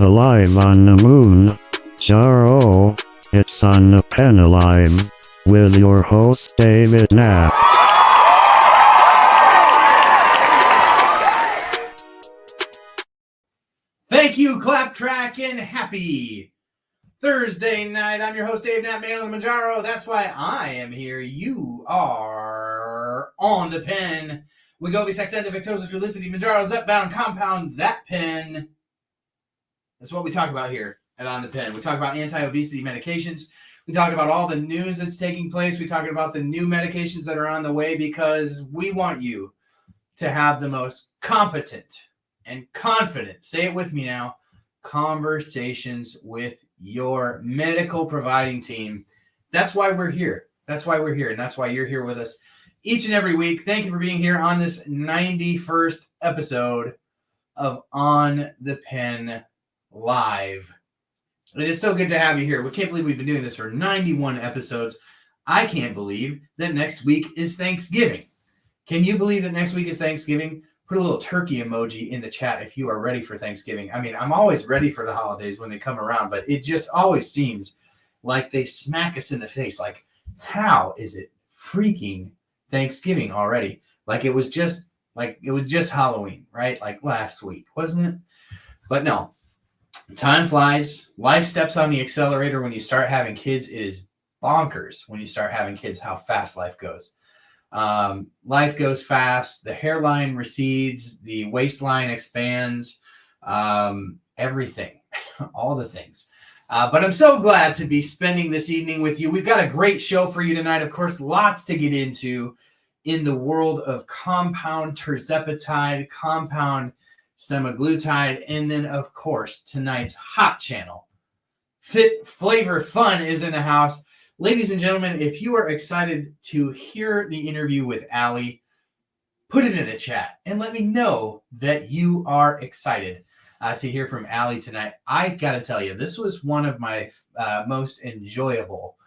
Alive on the moon, Jaro. It's on the pen alive, with your host David Knapp. Thank you, Clap Track, and happy Thursday night. I'm your host, Dave Knapp, ManOnMounjaro. That's why I am here. You are on the pen. Wegovy, Saxenda, Victoza, Trulicity, Mounjaro's Upbound, Compound, that pen. That's what we talk about here at On the Pen. We talk about anti-obesity medications. We talk about all the news that's taking place. We talk about the new medications that are on the way because we want you to have the most competent and confident, say it with me now, conversations with your medical providing team. That's why we're here. That's why we're here, and that's why you're here with us each and every week. Thank you for being here on this 91st episode of On the Pen Live. It is so good to have you here. We can't believe we've been doing this for 91 episodes. I can't believe that next week is Thanksgiving. Can you believe that next week is Thanksgiving? Put a little turkey emoji in the chat if you are ready for Thanksgiving. I mean, I'm always ready for the holidays when they come around, but it just always seems like they smack us in the face. Like, how is it freaking Thanksgiving already? Like it was just Halloween, right? Like last week, wasn't it? But no, time flies. Life steps on the accelerator when you start having kids. It is bonkers when you start having kids how fast life goes. Life goes fast. The hairline recedes. The waistline expands. Everything, all the things. But I'm so glad to be spending this evening with you. We've got a great show for you tonight. Of course, lots to get into in the world of compound terzepatide, compound semaglutide, and then, of course, tonight's hot channel. Fit Flavor Fun is in the house. Ladies and gentlemen, if you are excited to hear the interview with Ali, put it in the chat and let me know that you are excited to hear from Ali tonight. I got to tell you, this was one of my most enjoyable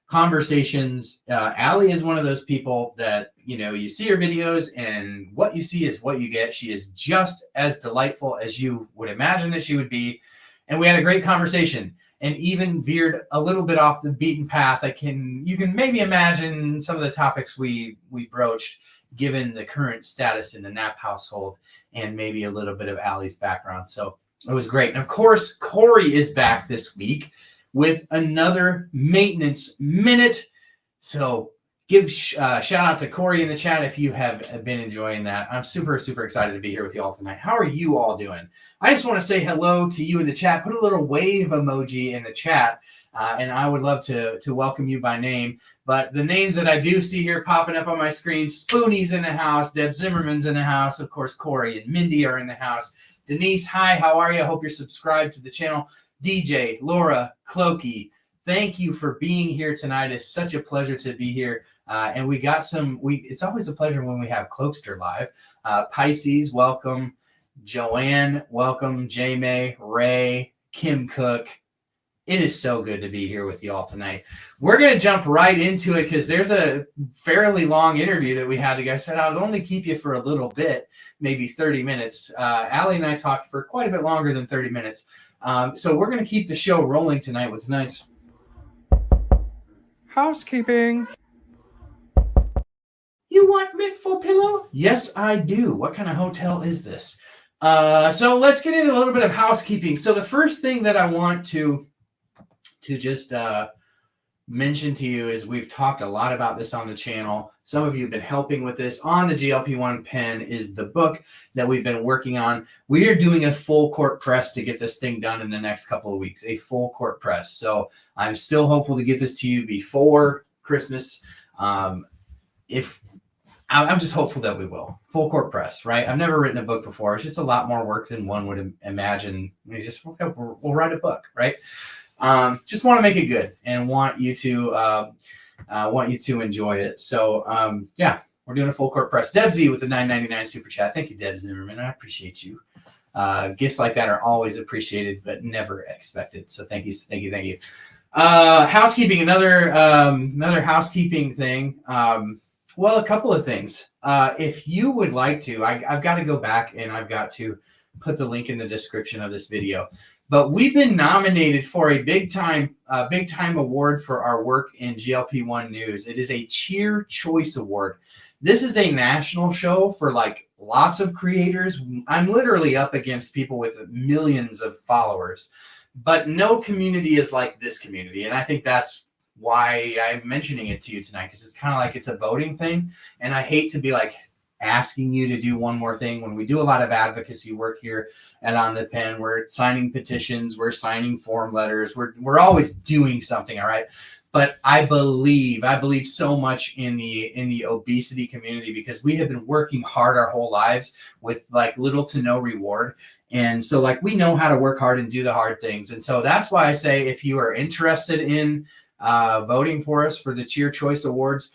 conversations. Ali is one of those people that, you know, you see her videos and what you see is what you get. She is just as delightful as you would imagine that she would be. And we had a great conversation and even veered a little bit off the beaten path. You can maybe imagine some of the topics we broached given the current status in the Knapp household and maybe a little bit of Ali's background. So it was great. And of course, Corey is back this week with another maintenance minute. So give shout out to Corey in the chat if you have been enjoying that. I'm super, super excited to be here with you all tonight. How are you all doing? I just want to say hello to you in the chat. Put a little wave emoji in the chat, and I would love to welcome you by name. But the names that I do see here popping up on my screen, Spoonie's in the house, Deb Zimmerman's in the house, of course, Corey and Mindy are in the house. Denise, hi, how are you? I hope you're subscribed to the channel. DJ, Laura, Clokey, thank you for being here tonight. It's such a pleasure to be here. And we got it's always a pleasure when we have Cloakster live. Pisces, welcome. Joanne, welcome. J-May, Ray, Kim Cook. It is so good to be here with you all tonight. We're going to jump right into it because there's a fairly long interview that we had. The guy said, I'll only keep you for a little bit, maybe 30 minutes. Ali and I talked for quite a bit longer than 30 minutes. So we're going to keep the show rolling tonight with tonight's housekeeping. You want mint for pillow? Yes, I do. What kind of hotel is this? So let's get into a little bit of housekeeping. So the first thing that I want to just mention to you is we've talked a lot about this on the channel. Some of you have been helping with this. On the GLP-1 pen is the book that we've been working on. We are doing a full court press to get this thing done in the next couple of weeks, a full court press. So I'm still hopeful to get this to you before Christmas. I'm just hopeful that we will. Full court press, right? I've never written a book before. It's just a lot more work than one would imagine. We'll write a book, right? Just want to make it good and want you to enjoy it. So yeah, we're doing a full court press. Deb Z with the $9.99 super chat. Thank you, Deb Zimmerman. I appreciate you. Gifts like that are always appreciated, but never expected. So thank you. Housekeeping, another housekeeping thing. Well, a couple of things. If you would like to, I've got to go back and I've got to put the link in the description of this video. But we've been nominated for a big time award for our work in GLP-1 news. It is a Cheer Choice Award. This is a national show for like lots of creators. I'm literally up against people with millions of followers, but no community is like this community. And I think that's why I'm mentioning it to you tonight, because it's kind of like it's a voting thing. And I hate to be like asking you to do one more thing when we do a lot of advocacy work here at OnThePen. We're signing petitions, we're signing form letters, we're always doing something, all right? But I believe so much in the obesity community, because we have been working hard our whole lives with like little to no reward. And so like we know how to work hard and do the hard things. And so that's why I say, if you are interested in voting for us for the Cheer Choice Awards,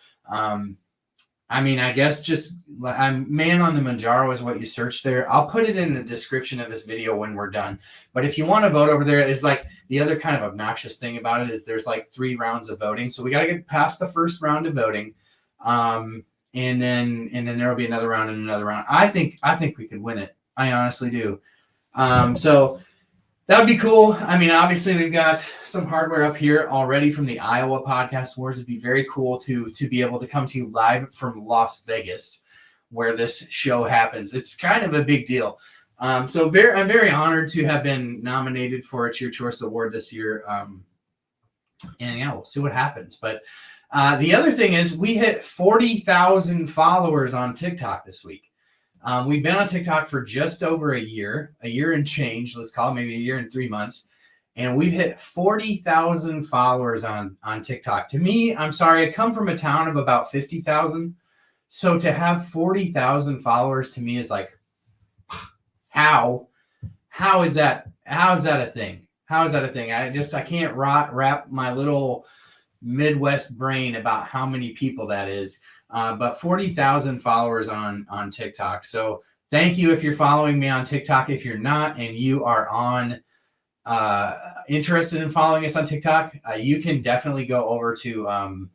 I mean, I guess just ManOnMounjaro is what you search there. I'll put it in the description of this video when we're done. But if you want to vote over there, it's like the other kind of obnoxious thing about it is there's like 3 rounds of voting. So we got to get past the first round of voting. And then there'll be another round and another round. I think we could win it. I honestly do. So that would be cool. I mean, obviously we've got some hardware up here already from the Iowa Podcast Wars. It'd be very cool to be able to come to you live from Las Vegas, where this show happens. It's kind of a big deal. So I'm very honored to have been nominated for a Cheer Choice Award this year. And yeah, we'll see what happens. But the other thing is we hit 40,000 followers on TikTok this week. We've been on TikTok for just over a year and change, let's call it, maybe a year and 3 months. And we've hit 40,000 followers on TikTok. To me, I'm sorry, I come from a town of about 50,000. So to have 40,000 followers to me is like, how is that a thing? How is that a thing? I can't wrap my little Midwest brain about how many people that is. But 40,000 followers on TikTok. So thank you if you're following me on TikTok. If you're not and you are interested in following us on TikTok, you can definitely go over to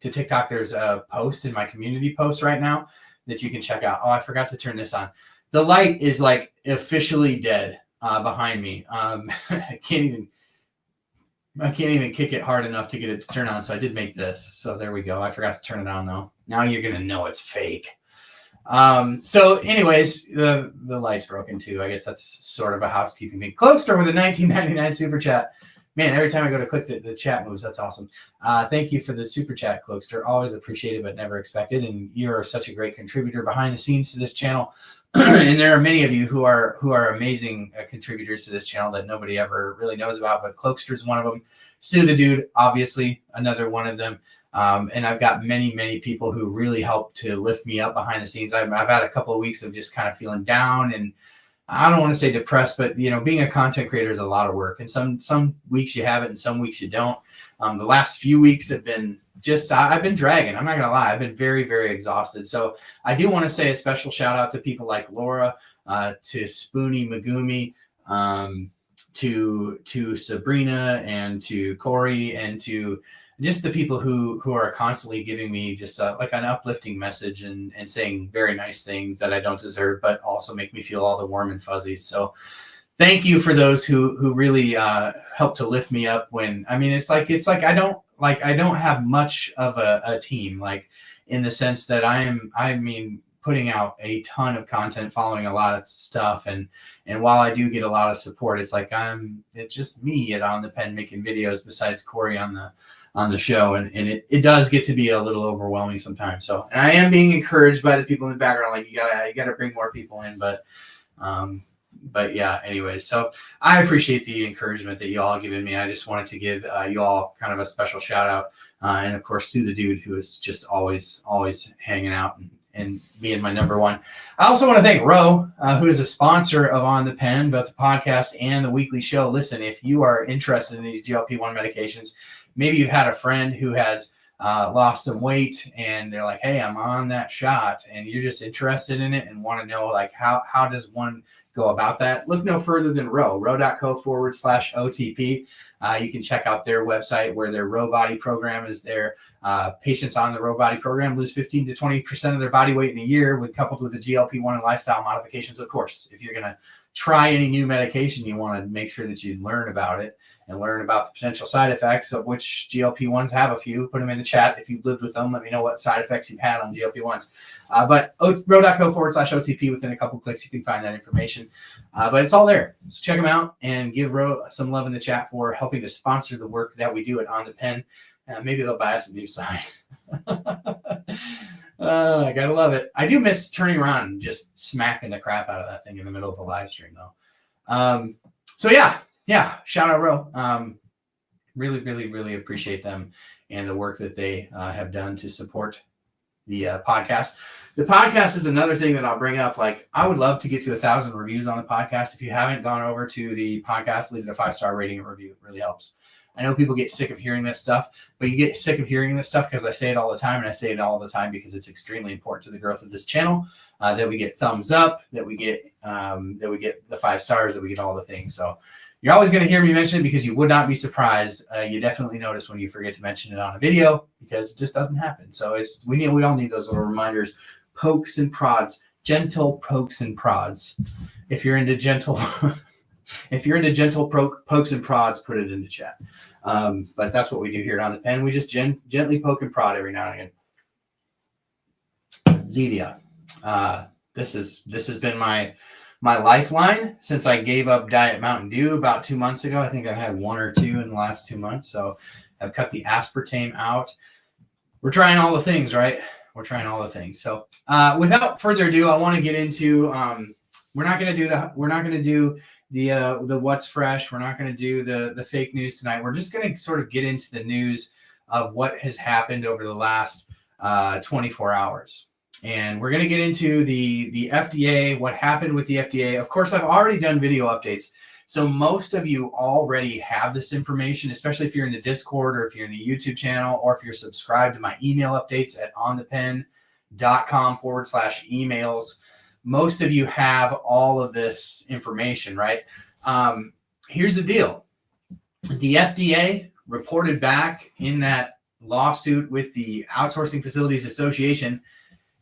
TikTok. There's a post in my community post right now that you can check out. Oh, I forgot to turn this on. The light is like officially dead behind me. I can't even kick it hard enough to get it to turn on. So I did make this. So there we go. I forgot to turn it on though. Now you're going to know it's fake. So anyways, the light's broken too. I guess that's sort of a housekeeping thing. Cloakster with a 1999 super chat. Man, every time I go to click the chat moves. That's awesome. Thank you for the super chat, Cloakster. Always appreciated, but never expected. And you're such a great contributor behind the scenes to this channel. And there are many of you who are amazing contributors to this channel that nobody ever really knows about, but Cloakster's one of them. Sue the Dude, obviously, another one of them. And I've got many people who really help to lift me up behind the scenes. I've had a couple of weeks of just kind of feeling down, and I don't want to say depressed, but being a content creator is a lot of work. And some weeks you have it and some weeks you don't. The last few weeks have been I've been dragging. I'm not going to lie. I've been very, very exhausted. So I do want to say a special shout out to people like Laura, to Spoonie Megumi, to Sabrina, and to Corey, and to just the people who are constantly giving me just like an uplifting message and saying very nice things that I don't deserve, but also make me feel all the warm and fuzzies. So thank you for those who really help to lift me up when, I mean, it's like I don't have much of a team, like in the sense that I mean, putting out a ton of content, following a lot of stuff. And while I do get a lot of support, it's like it's just me at OnThePen making videos besides Corey on the show. And it does get to be a little overwhelming sometimes. So, and I am being encouraged by the people in the background, like you gotta bring more people in, but yeah, anyways, so I appreciate the encouragement that you all have given me. I just wanted to give you all kind of a special shout out. And of course, Sue the Dude, who is just always hanging out and being my number one. I also want to thank Ro, who is a sponsor of OnThePen, both the podcast and the weekly show. Listen, if you are interested in these GLP-1 medications, maybe you've had a friend who has lost some weight and they're like, hey, I'm on that shot, and you're just interested in it and want to know like how does one go about that, look no further than ro.co/OTP. You can check out their website where their Row Body program is there. Patients on the Row Body program lose 15 to 20% of their body weight in a year, coupled with the GLP-1 and lifestyle modifications. Of course, if you're going to try any new medication, you want to make sure that you learn about it and learn about the potential side effects, of which GLP-1s have a few. Put them in the chat if you've lived with them. Let me know what side effects you've had on GLP-1s. But ro.co/OTP, within a couple clicks, you can find that information. But it's all there. So check them out and give Ro some love in the chat for helping to sponsor the work that we do at OnThePen. Maybe they'll buy us a new sign. I gotta love it. I do miss turning around and just smacking the crap out of that thing in the middle of the live stream, though. So yeah, shout out Ro. Really appreciate them and the work that they have done to support the podcast. The podcast is another thing that I'll bring up. Like, I would love to get to 1,000 reviews on the podcast. If you haven't gone over to the podcast, leave it a 5-star rating and review. It really helps. I know people get sick of hearing this stuff, but you get sick of hearing this stuff because I say it all the time, and I say it all the time because it's extremely important to the growth of this channel, that we get thumbs up, that we get the 5 stars, that we get all the things. So you're always going to hear me mention it because you would not be surprised. You definitely notice when you forget to mention it on a video because it just doesn't happen. So we all need those little reminders, pokes and prods, gentle pokes and prods. If you're into gentle pokes and prods, put it in the chat. But that's what we do here at OnThePen. We just gently poke and prod every now and again. Zedia. This has been my lifeline since I gave up Diet Mountain Dew about 2 months ago. I think I've had 1 or 2 in the last 2 months. So I've cut the aspartame out. We're trying all the things, right? We're trying all the things. So without further ado, I want to get into, we're not going to do the what's fresh. We're not going to do the fake news tonight. We're just going to sort of get into the news of what has happened over the last 24 hours. And we're going to get into the FDA, what happened with the FDA. Of course, I've already done video updates. So most of you already have this information, especially if you're in the Discord or if you're in the YouTube channel or if you're subscribed to my email updates at onthepen.com/emails. Most of you have all of this information, right? Here's the deal. The FDA reported back in that lawsuit with the Outsourcing Facilities Association,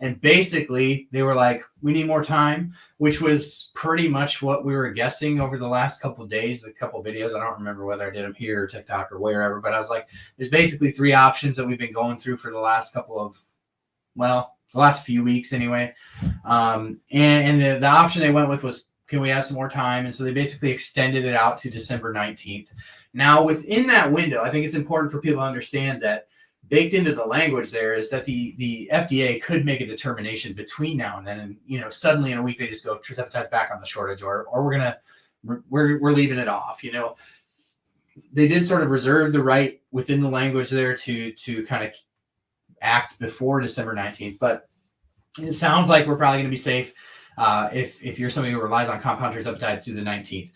and basically they were like, we need more time, which was pretty much what we were guessing over the last couple of days, a couple of videos. I don't remember whether I did them here or TikTok or wherever, but I was like, there's basically 3 options that we've been going through for the last the last few weeks anyway. And the option they went with was, can we have some more time? And so they basically extended it out to December 19th. Now, within that window, I think it's important for people to understand that baked into the language there is that the FDA could make a determination between now and then. And, suddenly in a week, they just go, tirzepatide's back on the shortage, or we're leaving it off. They did sort of reserve the right within the language there to kind of act before December 19th, but it sounds like we're probably going to be safe if you're somebody who relies on compound tirzepatide through the 19th.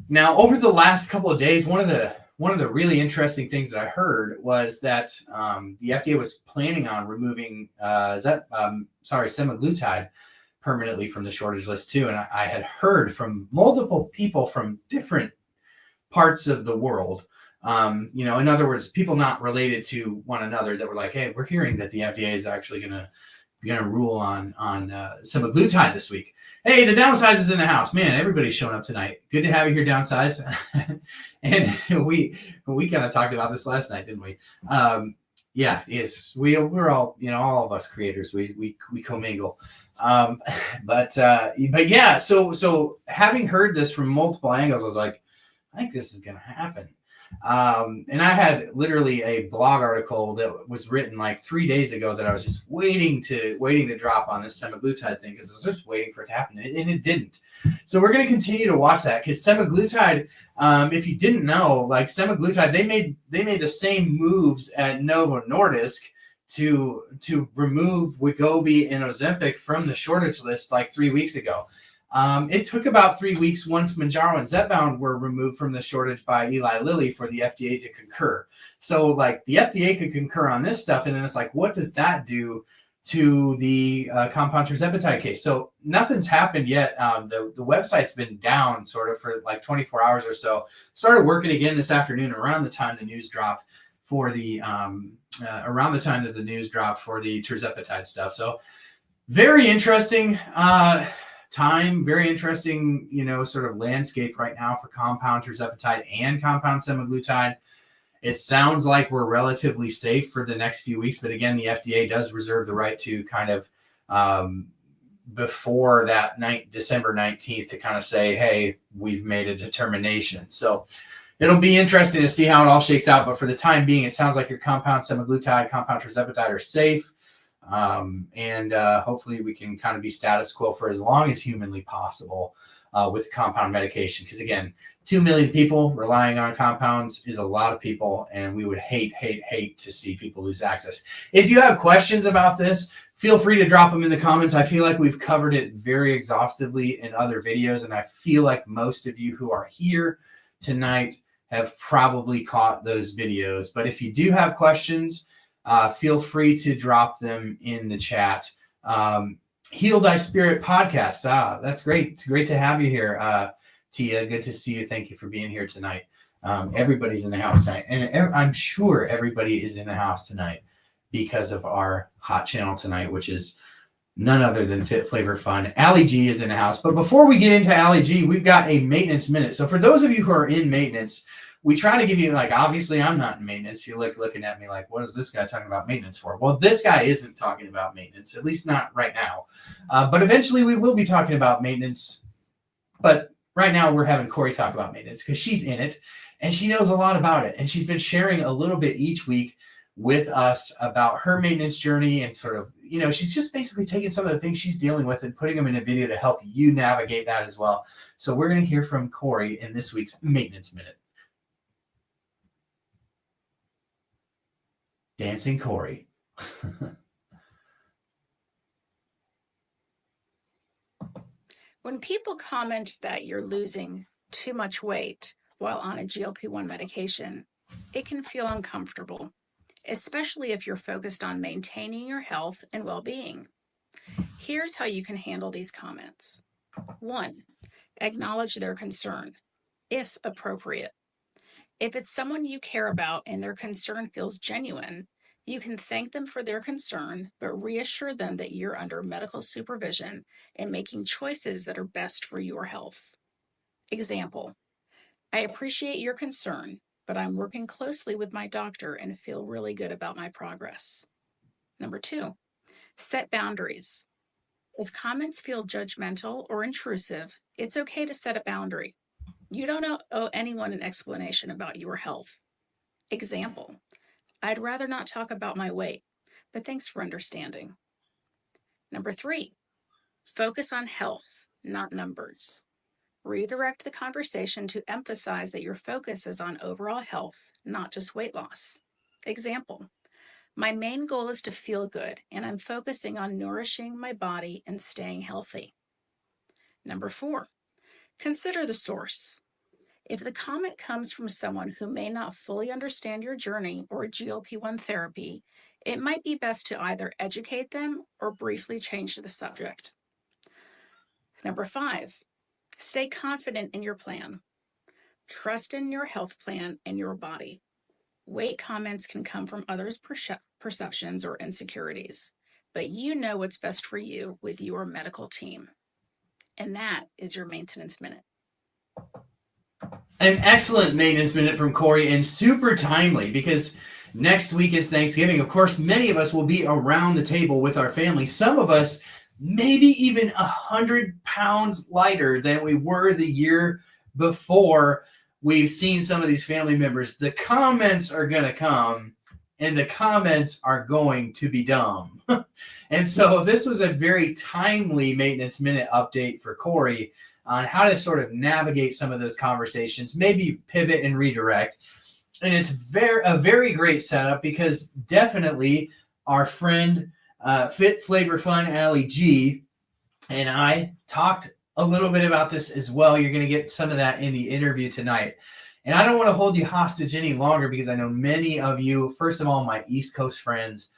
Now, over the last couple of days, one of the really interesting things that I heard was that the FDA was planning on removing semaglutide permanently from the shortage list too. And I had heard from multiple people from different parts of the world. In other words, people not related to one another that were like, hey, we're hearing that the FDA is actually going to rule on semaglutide this week. Hey, the downsize is in the house. Man, everybody's showing up tonight. Good to have you here, downsize. And we kind of talked about this last night, didn't we? Yes, we're all, all of us creators, we commingle. But yeah, so having heard this from multiple angles, I was like, I think this is going to happen. And I had literally a blog article that was written like 3 days ago that I was just waiting to drop on this semaglutide thing because I was just waiting for it to happen, and it didn't. So we're going to continue to watch that because semaglutide, if you didn't know, like semaglutide, they made the same moves at Novo Nordisk to remove Wegovy and Ozempic from the shortage list like 3 weeks ago. It took about 3 weeks once Mounjaro and Zepbound were removed from the shortage by Eli Lilly for the FDA to concur. So like the FDA could concur on this stuff. And then it's like, what does that do to the compound tirzepatide case? So nothing's happened yet. The website's been down sort of for like 24 hours or so. Started working again this afternoon around the time the news dropped for the tirzepatide stuff. So very interesting. time. Very interesting, sort of landscape right now for compound tirzepatide and compound semaglutide. It sounds like we're relatively safe for the next few weeks, but again, the FDA does reserve the right to kind of before that December 19th to kind of say, hey, we've made a determination. So it'll be interesting to see how it all shakes out. But for the time being, it sounds like your compound semaglutide, compound tirzepatide are safe. And hopefully we can kind of be status quo for as long as humanly possible with compound medication. Because again, 2 million people relying on compounds is a lot of people, and we would hate to see people lose access. If you have questions about this, feel free to drop them in the comments. I feel like we've covered it very exhaustively in other videos, and I feel like most of you who are here tonight have probably caught those videos. But if you do have questions, feel free to drop them in the chat. Heal Thy Spirit podcast. That's great. It's great to have you here. Tia, good to see you. Thank you for being here tonight. Everybody's in the house tonight. And I'm sure everybody is in the house tonight because of our hot channel tonight, which is none other than Fit Flavor Fun. Ali G is in the house. But before we get into Ali G, we've got a maintenance minute. So for those of you who are in maintenance, we try to give you, obviously I'm not in maintenance. You're looking at me like, what is this guy talking about maintenance for? Well, this guy isn't talking about maintenance, at least not right now. But eventually we will be talking about maintenance. But right now we're having Corey talk about maintenance because she's in it and she knows a lot about it. And she's been sharing a little bit each week with us about her maintenance journey and sort of, she's just basically taking some of the things she's dealing with and putting them in a video to help you navigate that as well. So we're going to hear from Corey in this week's Maintenance Minute. Dancing Corey. When people comment that you're losing too much weight while on a GLP-1 medication, it can feel uncomfortable, especially if you're focused on maintaining your health and well-being. Here's how you can handle these comments. 1. Acknowledge their concern, if appropriate. If it's someone you care about and their concern feels genuine, you can thank them for their concern, but reassure them that you're under medical supervision and making choices that are best for your health. Example, I appreciate your concern, but I'm working closely with my doctor and feel really good about my progress. Number 2, set boundaries. If comments feel judgmental or intrusive, it's okay to set a boundary. You don't owe anyone an explanation about your health. Example, I'd rather not talk about my weight, but thanks for understanding. Number 3, focus on health, not numbers. Redirect the conversation to emphasize that your focus is on overall health, not just weight loss. Example, my main goal is to feel good, and I'm focusing on nourishing my body and staying healthy. Number 4, consider the source. If the comment comes from someone who may not fully understand your journey or GLP-1 therapy, it might be best to either educate them or briefly change the subject. Number 5, stay confident in your plan. Trust in your health plan and your body. Weight comments can come from others' perceptions or insecurities, but you know what's best for you with your medical team. And that is your Maintenance Minute. An excellent Maintenance Minute from Corey, and super timely because next week is Thanksgiving. Of course, many of us will be around the table with our family. Some of us maybe even 100 pounds lighter than we were the year before. We've seen some of these family members. The comments are going to come, and the comments are going to be dumb. And so this was a very timely Maintenance Minute update for Corey on how to sort of navigate some of those conversations, maybe pivot and redirect. And it's a very great setup because definitely our friend Fit Flavor Fun Ali G and I talked a little bit about this as well. You're going to get some of that in the interview tonight. And I don't want to hold you hostage any longer because I know many of you, first of all, my East Coast friends,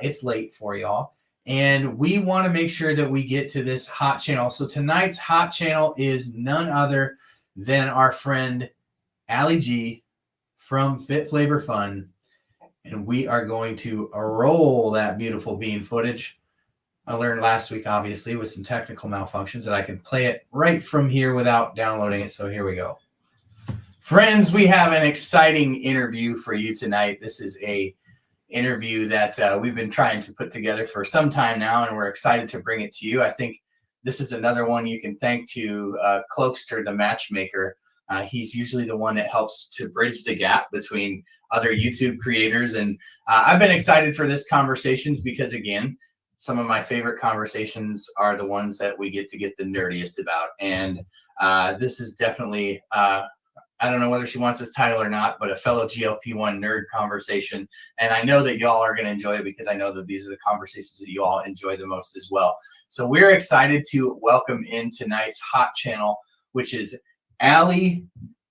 it's late for y'all. And we want to make sure that we get to this hot channel. So tonight's hot channel is none other than our friend Ali G from Fit Flavor Fun. And we are going to roll that beautiful bean footage I learned last week, obviously, with some technical malfunctions, that I can play it right from here without downloading it. So here we go. Friends, we have an exciting interview for you tonight. This is a interview that we've been trying to put together for some time now, and we're excited to bring it to you. I think this is another one you can thank to Cloakster, the matchmaker. He's usually the one that helps to bridge the gap between other YouTube creators. And I've been excited for this conversation because, again, some of my favorite conversations are the ones that we get to get the nerdiest about. And this is definitely, I don't know whether she wants this title or not, but a fellow GLP-1 nerd conversation. And I know that y'all are going to enjoy it because I know that these are the conversations that you all enjoy the most as well. So we're excited to welcome in tonight's hot channel, which is Ali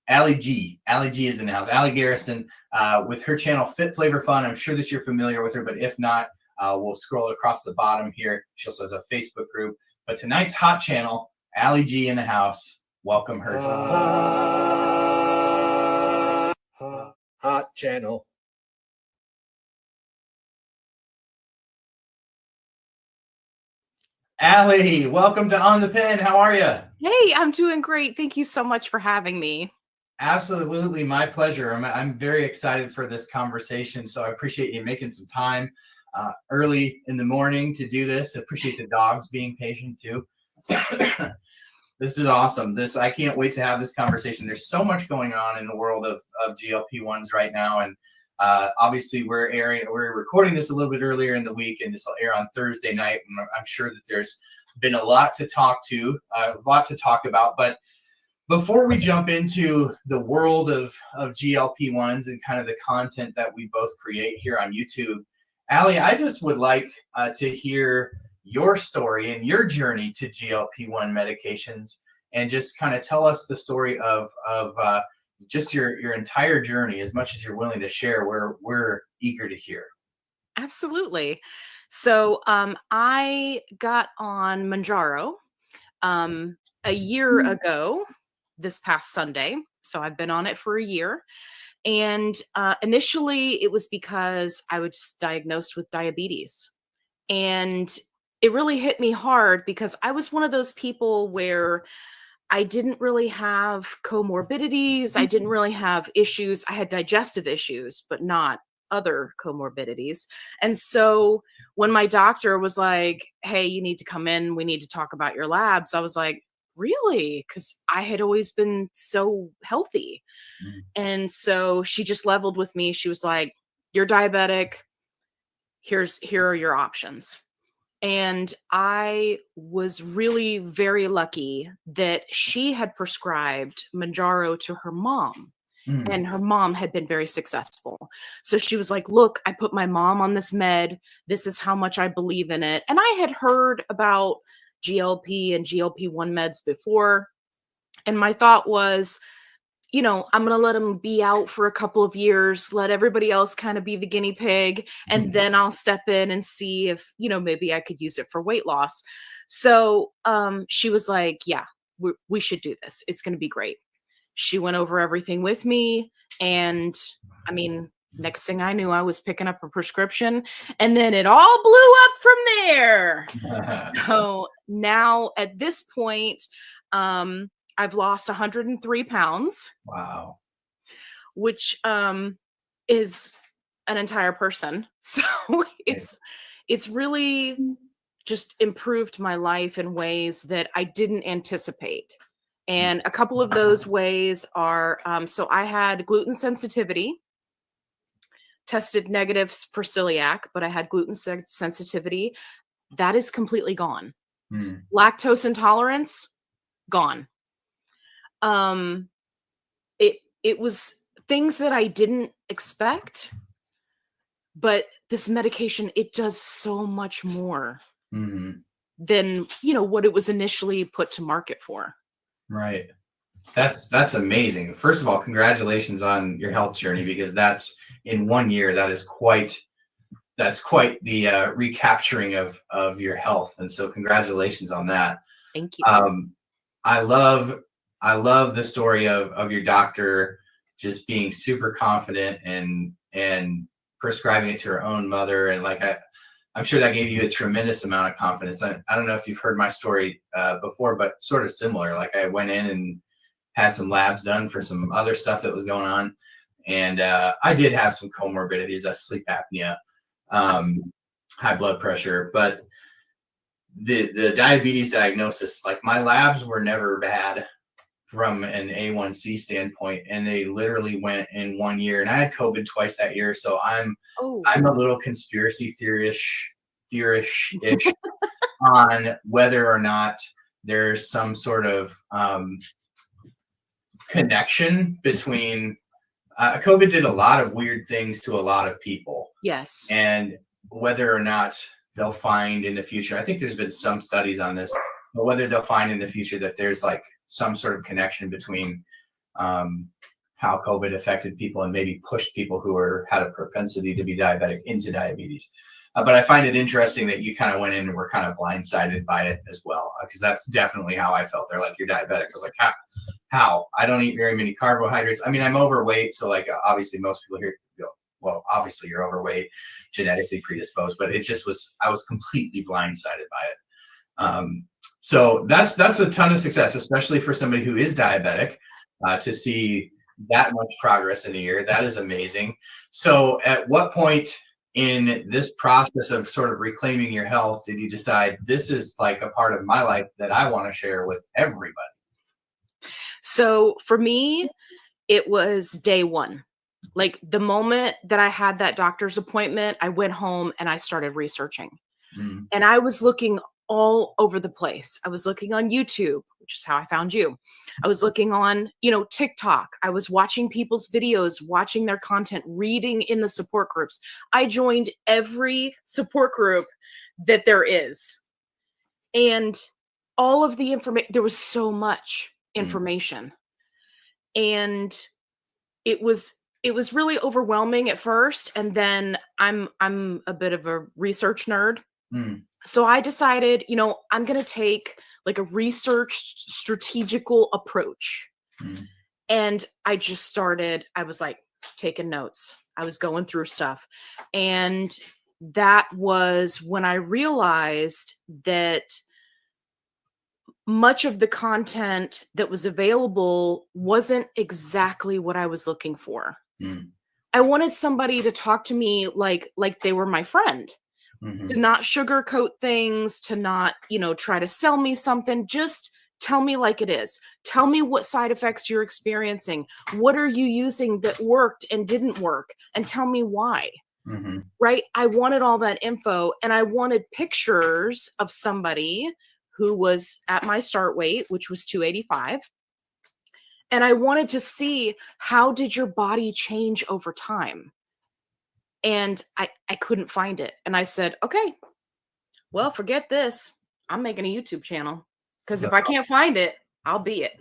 G. Ali G is in the house. Ali Garrison with her channel Fit Flavor Fun. I'm sure that you're familiar with her, but if not, we'll scroll across the bottom here. She also has a Facebook group. But tonight's hot channel, Ali G in the house. Welcome her. Hot channel. Ali, welcome to On the Pen. How are you? Hey, I'm doing great. Thank you so much for having me. Absolutely, my pleasure. I'm very excited for this conversation, so I appreciate you making some time early in the morning to do this. I appreciate the dogs being patient too. This is awesome. I can't wait to have this conversation. There's so much going on in the world of GLP-1s right now, and obviously we're recording this a little bit earlier in the week, and this will air on Thursday night. And I'm sure that there's been a lot to talk about. But before we jump into the world of GLP-1s and kind of the content that we both create here on YouTube, Ali, I just would like to hear your story and your journey to GLP-1 medications, and just kind of tell us the story of just your entire journey, as much as you're willing to share. We're eager to hear. Absolutely. So I got on Mounjaro a year ago, this past Sunday. So I've been on it for a year. And initially it was because I was diagnosed with diabetes. And it really hit me hard because I was one of those people where I didn't really have comorbidities. I didn't really have issues. I had digestive issues, but not other comorbidities. And so when my doctor was like, hey, you need to come in, we need to talk about your labs, I was like, really? Because I had always been so healthy. And so she just leveled with me. She was like, you're diabetic. Here are your options. And I was really very lucky that she had prescribed Mounjaro to her mom. And her mom had been very successful. So she was like, look, I put my mom on this med. This is how much I believe in it. And I had heard about GLP and GLP-1 meds before. And my thought was, I'm going to let them be out for a couple of years, let everybody else kind of be the guinea pig. And then I'll step in and see if, maybe I could use it for weight loss. So she was like, yeah, we should do this. It's going to be great. She went over everything with me. And next thing I knew, I was picking up a prescription, and then it all blew up from there. So now at this point, I've lost 103 pounds. Wow. Which is an entire person. So it's really just improved my life in ways that I didn't anticipate. And a couple of those ways are, so I had gluten sensitivity, tested negative for celiac, but I had gluten sensitivity. That is completely gone. Lactose intolerance, gone. It was things that I didn't expect, but this medication, it does so much more than, what it was initially put to market for. Right. That's amazing. First of all, congratulations on your health journey, because that's in 1 year, that's quite the recapturing of your health. And so congratulations on that. Thank you. I love the story of your doctor just being super confident and prescribing it to her own mother. And I'm sure that gave you a tremendous amount of confidence. I don't know if you've heard my story before, but sort of similar. Like I went in and had some labs done for some other stuff that was going on. And I did have some comorbidities, sleep apnea, high blood pressure, but the diabetes diagnosis, like my labs were never bad from an A1C standpoint, and they literally went in 1 year. And I had COVID twice that year, so I'm a little conspiracy theorish-ish on whether or not there's some sort of connection between COVID did a lot of weird things to a lot of people. Yes. And whether or not they'll find in the future, I think there's been some studies on this, but whether they'll find in the future that there's like some sort of connection between how COVID affected people and maybe pushed people who had a propensity to be diabetic into diabetes. But I find it interesting that you kind of went in and were kind of blindsided by it as well, because that's definitely how I felt. They're like, you're diabetic. I was like, how? I don't eat very many carbohydrates. I mean, I'm overweight. So like, obviously most people here go, well, obviously you're overweight, genetically predisposed, but it just was, I was completely blindsided by it. So that's a ton of success, especially for somebody who is diabetic, to see that much progress in a year. That is amazing. So at what point in this process of sort of reclaiming your health did you decide this is like a part of my life that I want to share with everybody? So for me, it was day one. Like the moment that I had that doctor's appointment, I went home and I started researching. And I was looking all over the place. I was looking on YouTube, which is how I found you. I was looking on, TikTok. I was watching people's videos, watching their content, reading in the support groups. I joined every support group that there is. And all of the information, there was so much information. And it was really overwhelming at first. And then I'm a bit of a research nerd. So I decided, I'm going to take like a researched strategical approach. And I just started, I was like taking notes. I was going through stuff. And that was when I realized that much of the content that was available wasn't exactly what I was looking for. I wanted somebody to talk to me like they were my friend. To not sugarcoat things, to not, try to sell me something. Just tell me like it is. Tell me what side effects you're experiencing. What are you using that worked and didn't work? And tell me why. Right? I wanted all that info, and I wanted pictures of somebody who was at my start weight, which was 285. And I wanted to see, how did your body change over time? And I couldn't find it. And I said, okay, well, forget this. I'm making a YouTube channel, because if I can't find it, I'll be it.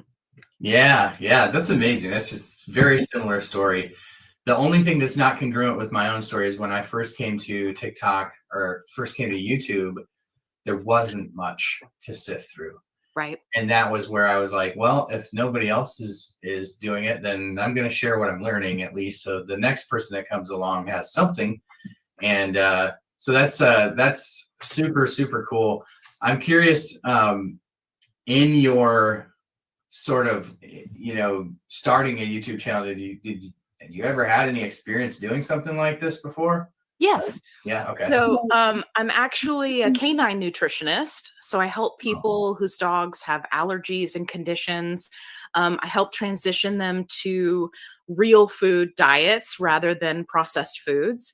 Yeah. That's amazing. That's just very similar story. The only thing that's not congruent with my own story is when I first came to TikTok or first came to YouTube, there wasn't much to sift through. Right. And that was where I was like, well, if nobody else is doing it, then I'm going to share what I'm learning, at least, so the next person that comes along has something. And so that's super, super cool. I'm curious, in your sort of, starting a YouTube channel, have you ever had any experience doing something like this before? Yes. Yeah. Okay. So I'm actually a canine nutritionist. So I help people whose dogs have allergies and conditions. I help transition them to real food diets rather than processed foods,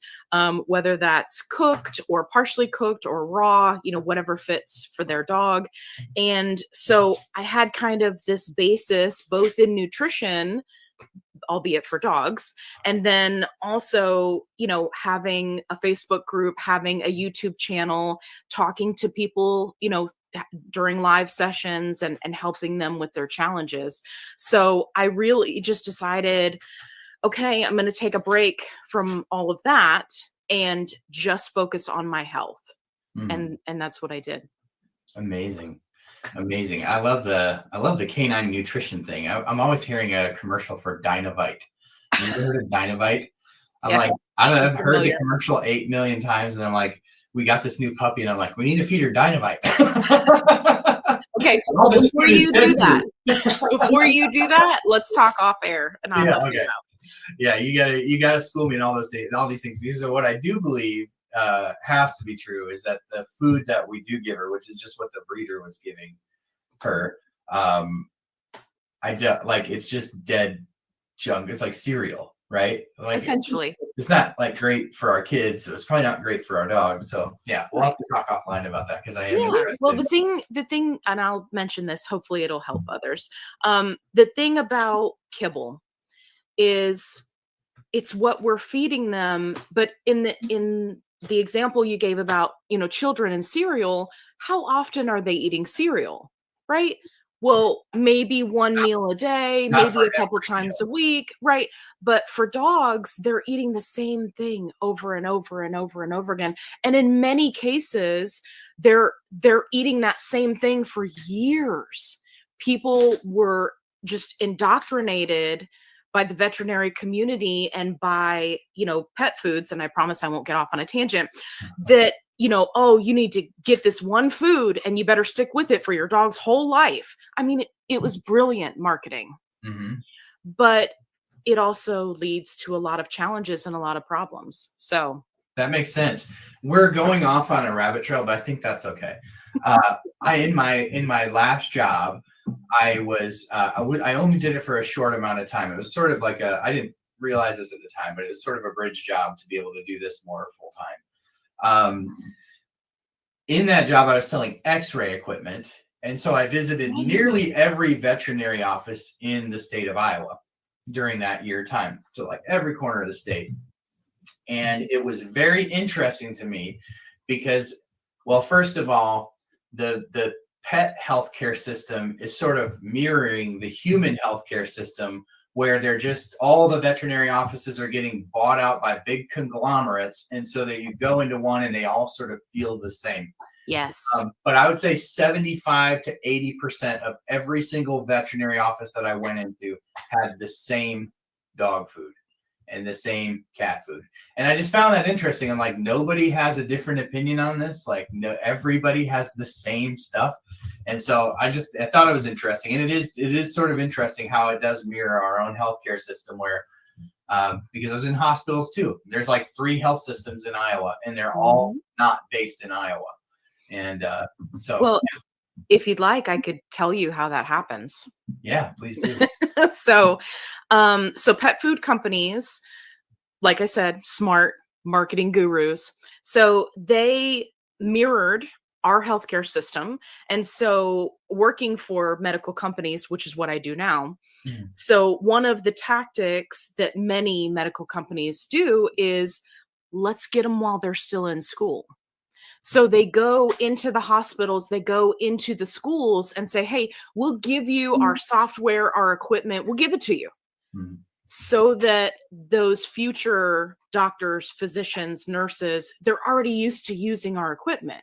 whether that's cooked or partially cooked or raw, whatever fits for their dog. And so I had kind of this basis both in nutrition, albeit for dogs, and then also, having a Facebook group, having a YouTube channel, talking to people, during live sessions and helping them with their challenges. So I really just decided, okay, I'm going to take a break from all of that and just focus on my health. And that's what I did. Amazing. I love the canine nutrition thing. I'm always hearing a commercial for Dynovite. You ever heard of Dynovite? I'm Yes. like, I've heard the commercial 8 million times, and I'm like, we got this new puppy, and I'm like, we need to feed her Dynamite. Okay, All this before food is you dead do that, food. before you do that, let's talk off air, and I'll Yeah, help you okay. out. Yeah, you gotta school me in all those things, all these things. Because of what I do believe has to be true is that the food that we do give her, which is just what the breeder was giving her, like it's just dead junk. It's like cereal, right? Like Essentially. it's not like great for our kids. So it's probably not great for our dogs. So yeah, we'll have to talk offline about that because I am interested. Well, the thing, and I'll mention this. Hopefully, it'll help others. The thing about kibble is it's what we're feeding them, but in the example you gave about, children and cereal, how often are they eating cereal, right? Well, maybe one meal a day, Not maybe for a couple times a week, right? But for dogs, they're eating the same thing over and over and over and over again. And in many cases, they're eating that same thing for years. People were just indoctrinated by the veterinary community and by, pet foods. And I promise I won't get off on a tangent that, oh, you need to get this one food and you better stick with it for your dog's whole life. I mean, it was brilliant marketing, but it also leads to a lot of challenges and a lot of problems. So that makes sense. We're going off on a rabbit trail, but I think that's okay. In my last job, I only did it for a short amount of time. It was sort of like I didn't realize this at the time, but it was sort of a bridge job to be able to do this more full time. In that job, I was selling X-ray equipment, and so I visited nearly every veterinary office in the state of Iowa during that year time. So like every corner of the state. And it was very interesting to me because, well, first of all, the pet healthcare system is sort of mirroring the human healthcare system, where they're just all the veterinary offices are getting bought out by big conglomerates. And so that you go into one and they all sort of feel the same. Yes. But I would say 75 to 80% of every single veterinary office that I went into had the same dog food and the same cat food. And I just found that interesting. I'm like, nobody has a different opinion on this. Like, no, everybody has the same stuff. And so I thought it was interesting. And it is sort of interesting how it does mirror our own healthcare system, where because I was in hospitals too. There's like 3 health systems in Iowa, and they're all not based in Iowa. And well, if you'd like, I could tell you how that happens. Yeah, please do. So pet food companies, like I said, smart marketing gurus. So they mirrored our healthcare system. And so working for medical companies, which is what I do now. So one of the tactics that many medical companies do is let's get them while they're still in school. So they go into the hospitals, they go into the schools and say, hey, we'll give you our software, our equipment, we'll give it to you. So that those future doctors, physicians, nurses, they're already used to using our equipment.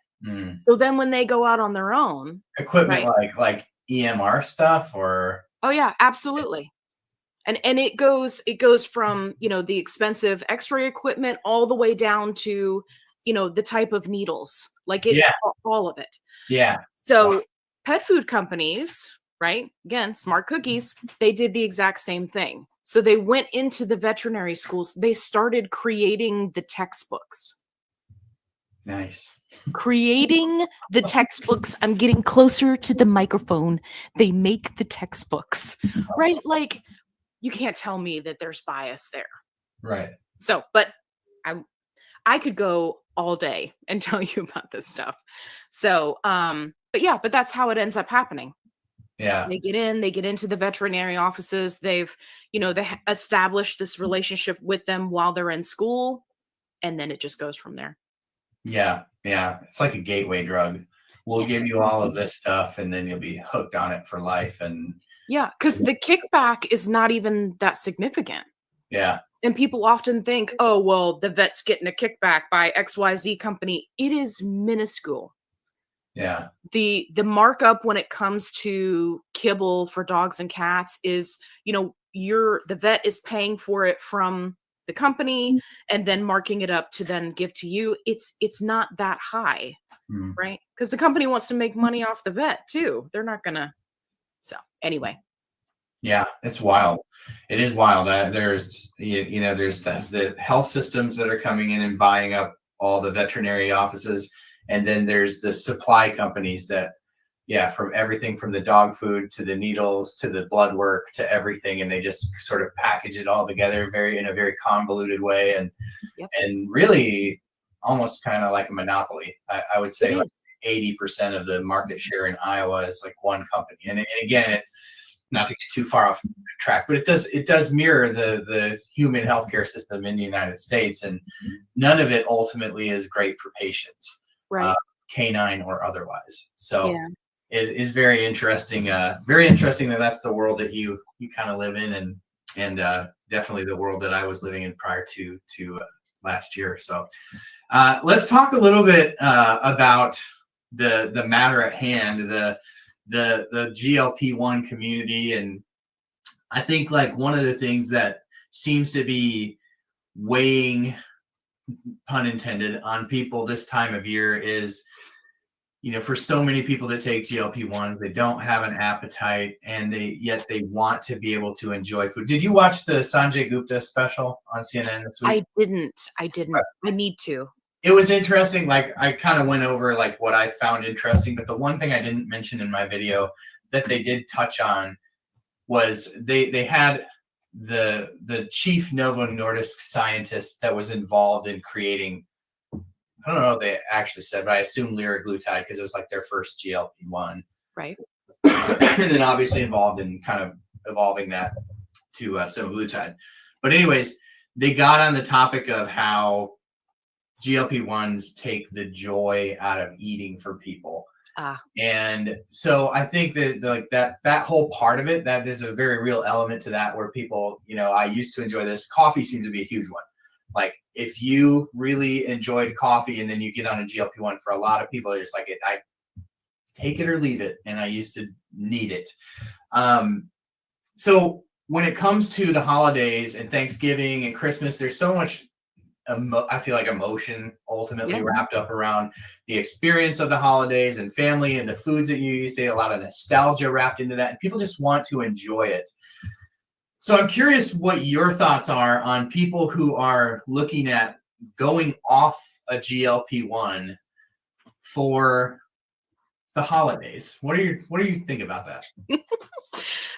So then when they go out on their own. Equipment, right, like EMR stuff, or? Oh yeah, absolutely. And it goes from, the expensive X-ray equipment all the way down to, the type of needles, like all of it. Yeah. So pet food companies, right? Again, smart cookies, they did the exact same thing. So they went into the veterinary schools. They started creating the textbooks. Nice. Creating the textbooks. I'm getting closer to the microphone. They make the textbooks, right? Like, you can't tell me that there's bias there. Right. So, but I could go all day and tell you about this stuff. So, but that's how it ends up happening. Yeah. They get into the veterinary offices. They've, they established this relationship with them while they're in school, and then it just goes from there. Yeah. Yeah. It's like a gateway drug. We'll give you all of this stuff, and then you'll be hooked on it for life. And yeah, because the kickback is not even that significant. Yeah. And people often think, oh, well, the vet's getting a kickback by XYZ company. It is minuscule. Yeah. The markup when it comes to kibble for dogs and cats is, the vet is paying for it from the company and then marking it up to then give to you, it's not that high, right? Because the company wants to make money off the vet too. They're not gonna. So anyway. Yeah, it's wild. It is wild. There's there's the health systems that are coming in and buying up all the veterinary offices, and then there's the supply companies that, from everything from the dog food to the needles to the blood work to everything, and they just sort of package it all together in a very convoluted way, and really almost kind of like a monopoly. I would say like 80% of the market share in Iowa is like one company, and again, it's not to get too far off track, but it does mirror the human healthcare system in the United States, and none of it ultimately is great for patients, right? Canine or otherwise. So it is very interesting. Very interesting that that's the world that you kind of live in, and definitely the world that I was living in prior to last year. So let's talk a little bit about the matter at hand, the GLP-1 community. And I think like one of the things that seems to be weighing, pun intended, on people this time of year is, for so many people that take GLP-1s, they don't have an appetite, and yet they want to be able to enjoy food. Did you watch the Sanjay Gupta special on CNN this week? I didn't. I need to. It was interesting. Like, I kind of went over like what I found interesting, but the one thing I didn't mention in my video that they did touch on was they had the chief Novo Nordisk scientist that was involved in creating, I don't know what they actually said, but I assume liraglutide because it was like their first GLP-1. Right. And then obviously involved in kind of evolving that to semaglutide. But anyways, they got on the topic of how GLP-1s take the joy out of eating for people. And so I think that like that whole part of it, that there's a very real element to that where people, I used to enjoy this. Coffee seems to be a huge one. Like if you really enjoyed coffee and then you get on a GLP-1, for a lot of people, they're just like, I take it or leave it. And I used to need it. So when it comes to the holidays and Thanksgiving and Christmas, there's so much I feel like emotion ultimately wrapped up around the experience of the holidays and family and the foods that you used to eat, a lot of nostalgia wrapped into that, and people just want to enjoy it. So I'm curious what your thoughts are on people who are looking at going off a GLP-1 for the holidays. What do you think about that?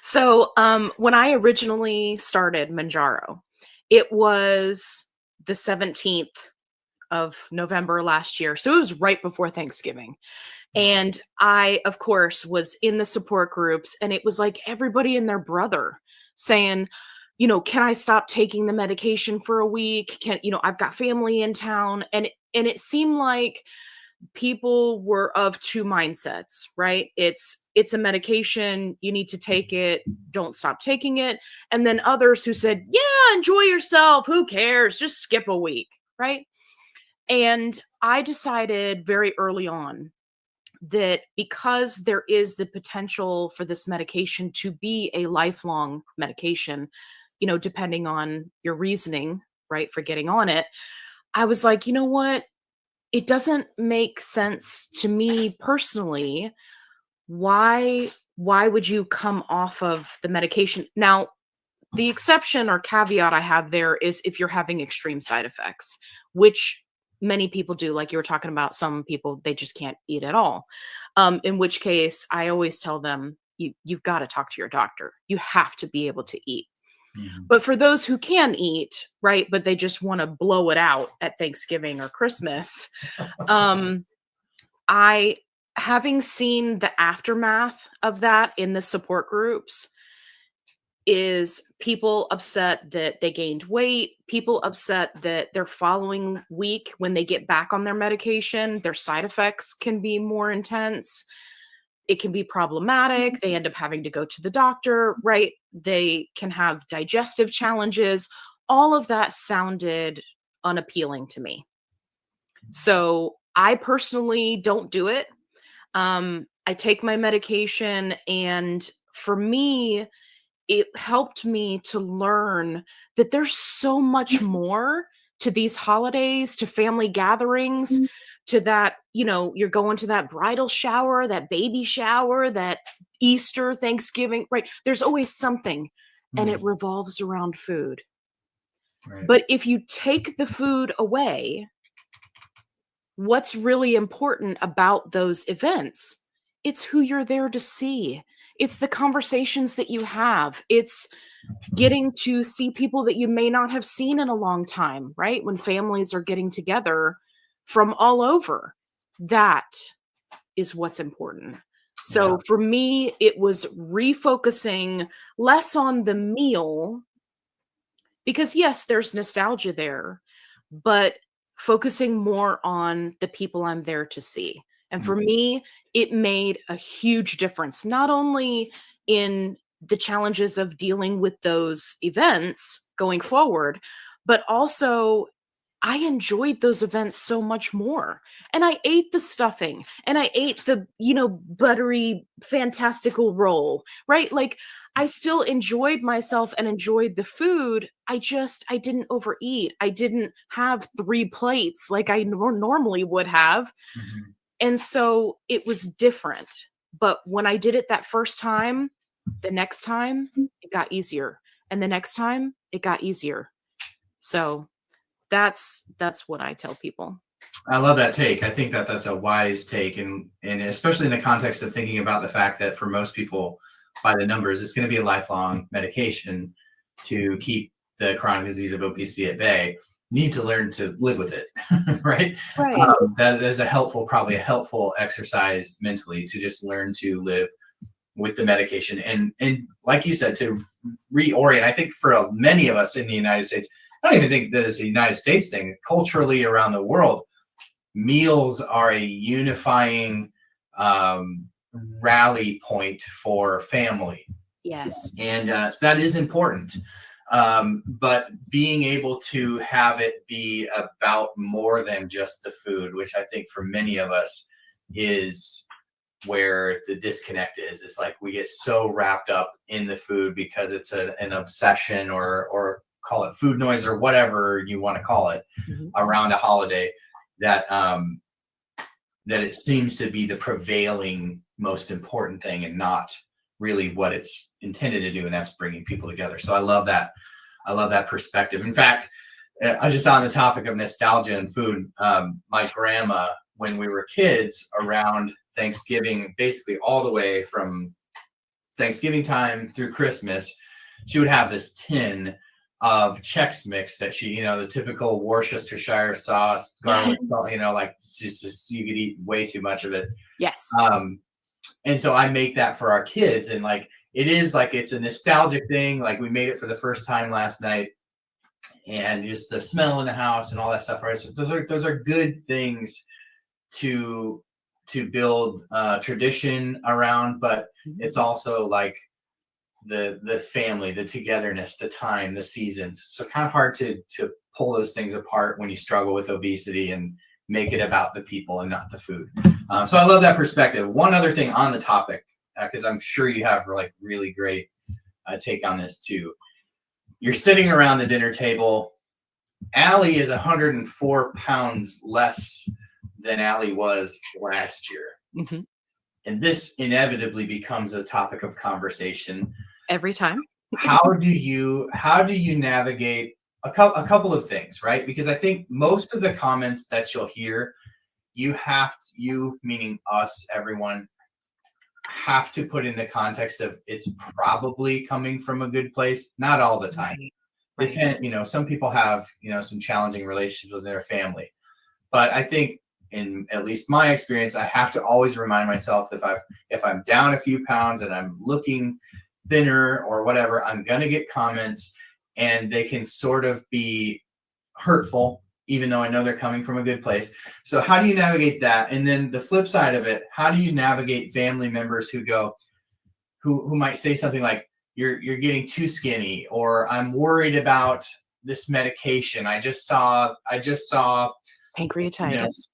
So when I originally started Mounjaro, it was the 17th of November last year. So it was right before Thanksgiving. And I, of course, was in the support groups, and it was like everybody and their brother saying, can I stop taking the medication for a week? I've got family in town. And it seemed like people were of two mindsets, right? It's a medication, you need to take it, don't stop taking it. And then others who said, yeah, enjoy yourself, who cares, just skip a week, right? And I decided very early on that because there is the potential for this medication to be a lifelong medication, depending on your reasoning, right, for getting on it, I was like, you know what? It doesn't make sense to me personally. Why would you come off of the medication? Now, the exception or caveat I have there is if you're having extreme side effects, which many people do. Like you were talking about, some people, they just can't eat at all. In which case, I always tell them, you've got to talk to your doctor. You have to be able to eat. But for those who can eat, right, but they just want to blow it out at Thanksgiving or Christmas, having seen the aftermath of that in the support groups, is people upset that they gained weight, people upset that their following week, when they get back on their medication, their side effects can be more intense. It can be problematic. They end up having to go to the doctor, right? They can have digestive challenges. All of that sounded unappealing to me. So I personally don't do it. I take my medication, and for me, it helped me to learn that there's so much more to these holidays, to family gatherings, to that, you're going to that bridal shower, that baby shower, that Easter, Thanksgiving, right? There's always something, and it revolves around food. Right. But if you take the food away, what's really important about those events? It's who you're there to see. It's the conversations that you have. It's getting to see people that you may not have seen in a long time, right? When families are getting together from all over, that is what's important. So for me, it was refocusing less on the meal, because yes, there's nostalgia there, but focusing more on the people I'm there to see. And for me, it made a huge difference, not only in the challenges of dealing with those events going forward, but also I enjoyed those events so much more. And I ate the stuffing, and I ate the, buttery, fantastical roll, right? Like, I still enjoyed myself and enjoyed the food. I didn't overeat. I didn't have 3 plates like I normally would have. And so it was different. But when I did it that first time, the next time it got easier. And the next time it got easier. So that's what I tell people. I love that take. I think that that's a wise take, and especially in the context of thinking about the fact that for most people, by the numbers, it's going to be a lifelong medication to keep the chronic disease of obesity at bay. You need to learn to live with it, right? Right. That is probably a helpful exercise mentally, to just learn to live with the medication, and like you said, to reorient. I think for many of us in the United States, I don't even think that it's a United States thing. Culturally around the world, meals are a unifying rally point for family. Yes. And that is important. But being able to have it be about more than just the food, which I think for many of us is where the disconnect is. It's like we get so wrapped up in the food because it's an obsession, or call it food noise or whatever you want to call it, around a holiday, that that it seems to be the prevailing most important thing, and not really what it's intended to do, and that's bringing people together. So I love that. I love that perspective. In fact, I just on the topic of nostalgia and food, my grandma, when we were kids, around Thanksgiving, basically all the way from Thanksgiving time through Christmas, she would have this tin of Chex Mix that she, the typical Worcestershire sauce, garlic, salt, like just you could eat way too much of it. Yes. And so I make that for our kids, and like it's a nostalgic thing. Like we made it for the first time last night, and just the smell in the house and all that stuff. Right. So those are good things to build tradition around, but it's also like the family, the togetherness, the time, the seasons. So kind of hard to pull those things apart when you struggle with obesity and make it about the people and not the food. So I love that perspective. One other thing on the topic, because I'm sure you have like really great take on this too. You're sitting around the dinner table. Ali is 104 pounds less than Ali was last year. And this inevitably becomes a topic of conversation Every time. How do you navigate a couple of things, right? Because I think most of the comments that you'll hear, you meaning us, everyone, have to put in the context of it's probably coming from a good place. Not all the time. Right. Some people have, some challenging relationships with their family. But I think in at least my experience, I have to always remind myself if I'm down a few pounds and I'm looking thinner or whatever, I'm going to get comments, and they can sort of be hurtful, even though I know they're coming from a good place. So how do you navigate that? And then the flip side of it, how do you navigate family members who might say something like, you're getting too skinny, or I'm worried about this medication. I just saw pancreatitis.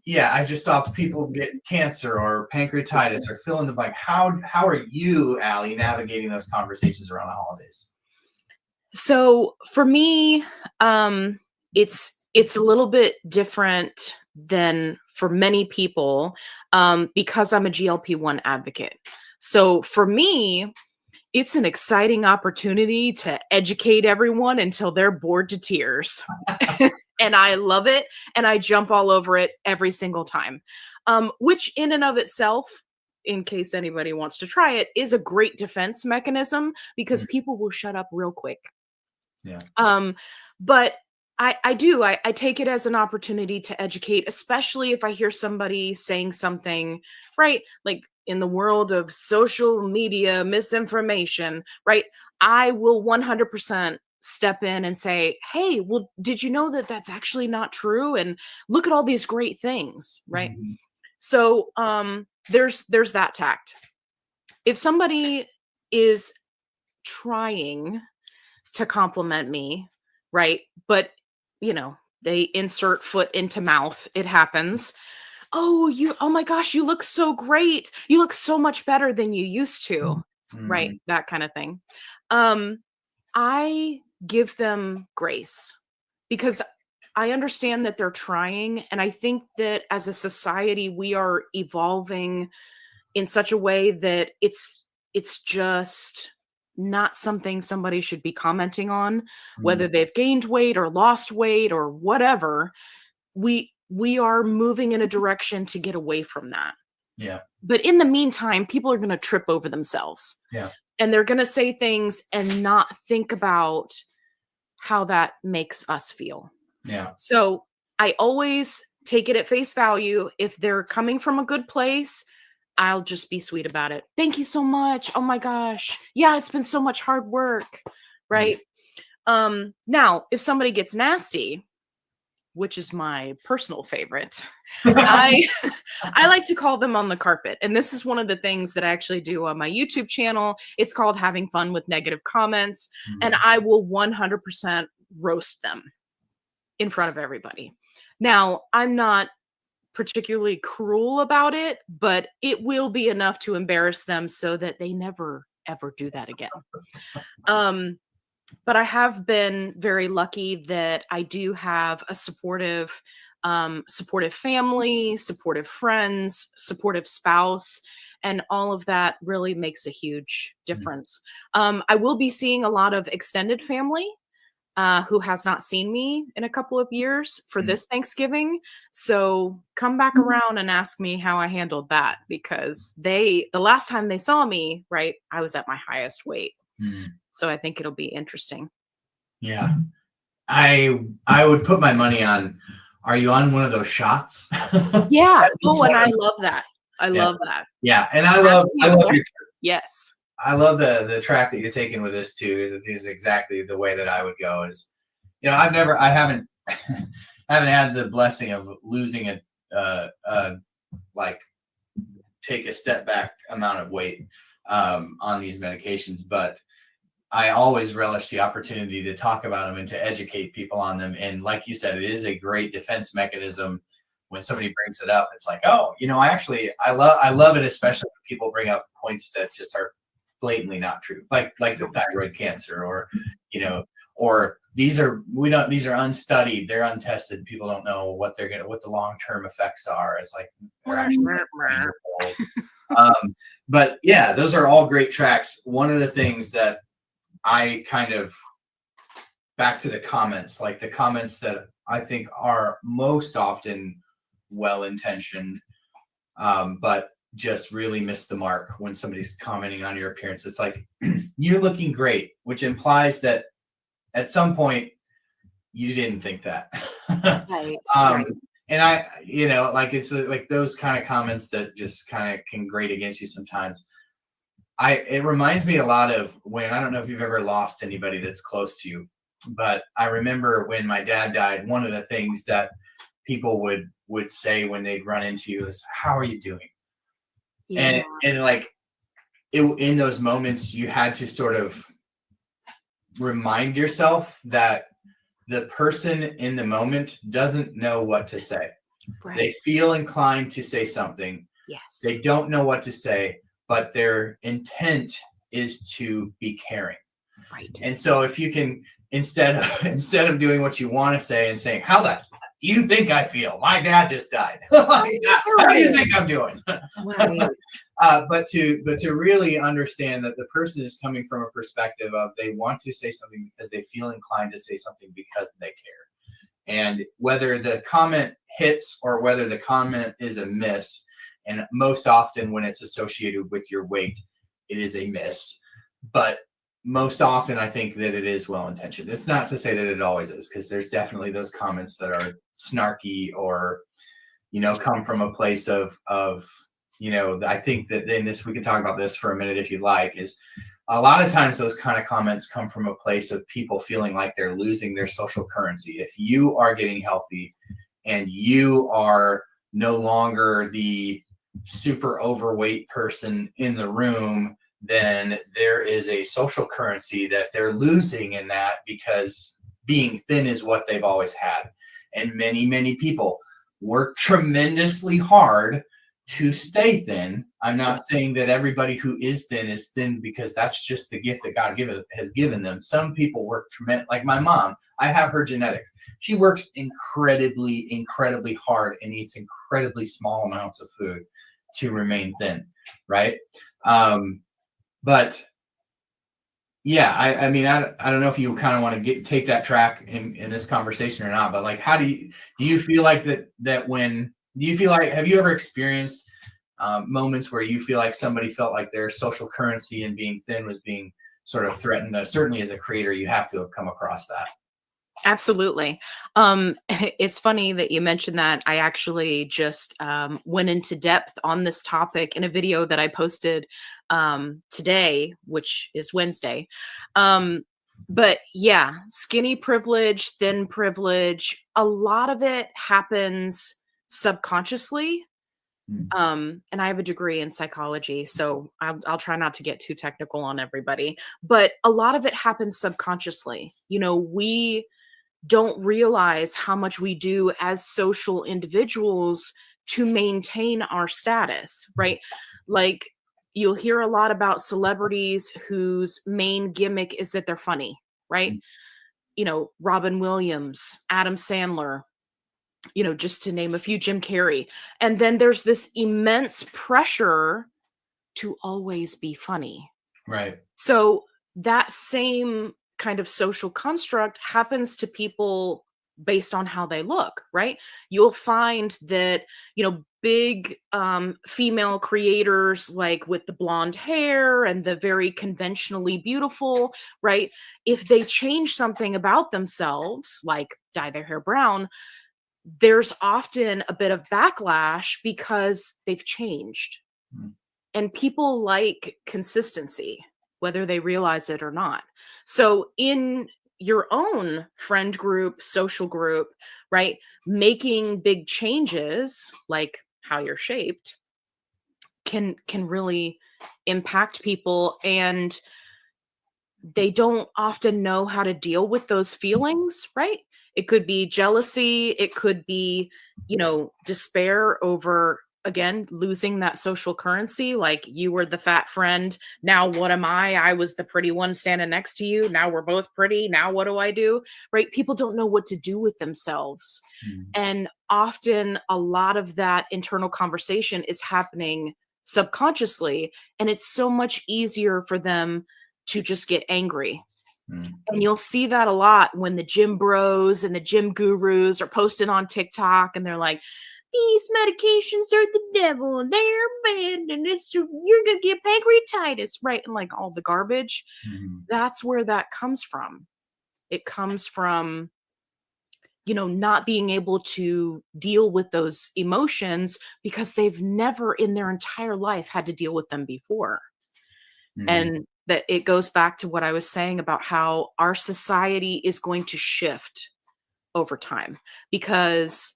yeah, I just saw people get cancer or pancreatitis or fill in the blank. How are you, Ali, navigating those conversations around the holidays? So for me, it's a little bit different than for many people, because I'm a GLP-1 advocate. So for me, it's an exciting opportunity to educate everyone until they're bored to tears. And I love it. And I jump all over it every single time, which in and of itself, in case anybody wants to try it, is a great defense mechanism because people will shut up real quick. Yeah. But I take it as an opportunity to educate, especially if I hear somebody saying something, right? Like in the world of social media misinformation, right? I will 100% step in and say, hey, well, did you know that that's actually not true? And look at all these great things, right? Mm-hmm. So there's that tact. If somebody is trying to compliment me, right? But, they insert foot into mouth. It happens. Oh my gosh, you look so great. You look so much better than you used to, right? That kind of thing. I give them grace because I understand that they're trying. And I think that as a society, we are evolving in such a way that it's just not something somebody should be commenting on, whether they've gained weight or lost weight or whatever. We are moving in a direction to get away from that. Yeah. But in the meantime, people are going to trip over themselves. Yeah. And they're going to say things and not think about how that makes us feel. Yeah. So I always take it at face value. If they're coming from a good place, I'll just be sweet about it. Thank you so much. Oh my gosh. Yeah, it's been so much hard work. Right. Now, if somebody gets nasty, which is my personal favorite, I like to call them on the carpet. And this is one of the things that I actually do on my YouTube channel. It's called Having Fun with Negative Comments. And I will 100% roast them in front of everybody. Now, I'm not particularly cruel about it, but it will be enough to embarrass them so that they never, ever do that again. But I have been very lucky that I do have a supportive family, supportive friends, supportive spouse, and all of that really makes a huge difference. I will be seeing a lot of extended family who has not seen me in a couple of years for this Thanksgiving. So come back around and ask me how I handled that, because the last time they saw me, right, I was at my highest weight. So I think it'll be interesting. Yeah. I would put my money on, are you on one of those shots? Yeah. Oh, and I love that. I love that. Yeah. And I love your, yes. I love the track that you're taking with this too. Is exactly the way that I would go. Is, I haven't had the blessing of losing like take a step back amount of weight on these medications, but I always relish the opportunity to talk about them and to educate people on them. And like you said, it is a great defense mechanism. When somebody brings it up, it's like, oh, I love it, especially when people bring up points that just are blatantly not true, like the thyroid cancer, or or these are unstudied, they're untested, people don't know what the long-term effects are. It's like they're actually but yeah, those are all great tracks. One of the things that I kind of, back to the comments, like the comments that I think are most often well-intentioned, but just really miss the mark when somebody's commenting on your appearance. It's like, you're looking great, which implies that at some point you didn't think that. Right. And I, like, it's like those kind of comments that just kind of can grate against you sometimes. It reminds me a lot of when, I don't know if you've ever lost anybody that's close to you, but I remember when my dad died, one of the things that people would say when they'd run into you is, how are you doing? Yeah. And like in those moments, you had to sort of remind yourself that the person in the moment doesn't know what to say. Right. They feel inclined to say something. Yes. They don't know what to say, but their intent is to be caring. Right. And so if you can, instead of doing what you want to say and saying, how do you think I feel? My dad just died. How do you think I'm doing? Right. But to really understand that the person is coming from a perspective of they want to say something because they feel inclined to say something because they care. And whether the comment hits or whether the comment is a miss, and most often when it's associated with your weight, it is a miss. But most often I think that it is well-intentioned. It's not to say that it always is, because there's definitely those comments that are snarky or, come from a place of, I think that in this, we can talk about this for a minute if you'd like, is a lot of times those kind of comments come from a place of people feeling like they're losing their social currency. If you are getting healthy and you are no longer the super overweight person in the room, then there is a social currency that they're losing in that, because being thin is what they've always had. And many, many people work tremendously hard to stay thin. I'm not saying that everybody who is thin because that's just the gift that God has given them. Some people work tremendous, like my mom. I have her genetics. She works incredibly, incredibly hard and eats incredibly small amounts of food to remain thin, right? But yeah, I mean, I don't know if you kind of want to take that track in this conversation or not, but like, how do you feel like that when, do you feel like, have you ever experienced moments where you feel like somebody felt like their social currency and being thin was being sort of threatened? Certainly as a creator, you have to have come across that. Absolutely. It's funny that you mentioned that. I actually just went into depth on this topic in a video that I posted today, which is Wednesday. But yeah, skinny privilege, thin privilege, a lot of it happens subconsciously. And I have a degree in psychology, so I'll try not to get too technical on everybody, but a lot of it happens subconsciously. We don't realize how much we do as social individuals to maintain our status, right? Like, you'll hear a lot about celebrities whose main gimmick is that they're funny, right? Robin Williams, Adam Sandler, just to name a few, Jim Carrey. And then there's this immense pressure to always be funny. Right. So that same kind of social construct happens to people based on how they look, right? You'll find that, big female creators, like with the blonde hair and the very conventionally beautiful, right? If they change something about themselves, like dye their hair brown, there's often a bit of backlash because they've changed. And people like consistency, whether they realize it or not. So in your own friend group, social group, right, making big changes like how you're shaped can really impact people, and they don't often know how to deal with those feelings, right? It could be jealousy, it could be, despair over, again, losing that social currency. Like, you were the fat friend, now what am I? I was the pretty one standing next to you, now we're both pretty, now what do I do? Right? People don't know what to do with themselves. And often a lot of that internal conversation is happening subconsciously, and it's so much easier for them to just get angry. And you'll see that a lot when the gym bros and the gym gurus are posted on TikTok, and they're like, these medications are the devil and they're bad and you're going to get pancreatitis, right? And like all the garbage. That's where that comes from. It comes from, not being able to deal with those emotions because they've never in their entire life had to deal with them before. And that it goes back to what I was saying about how our society is going to shift over time, because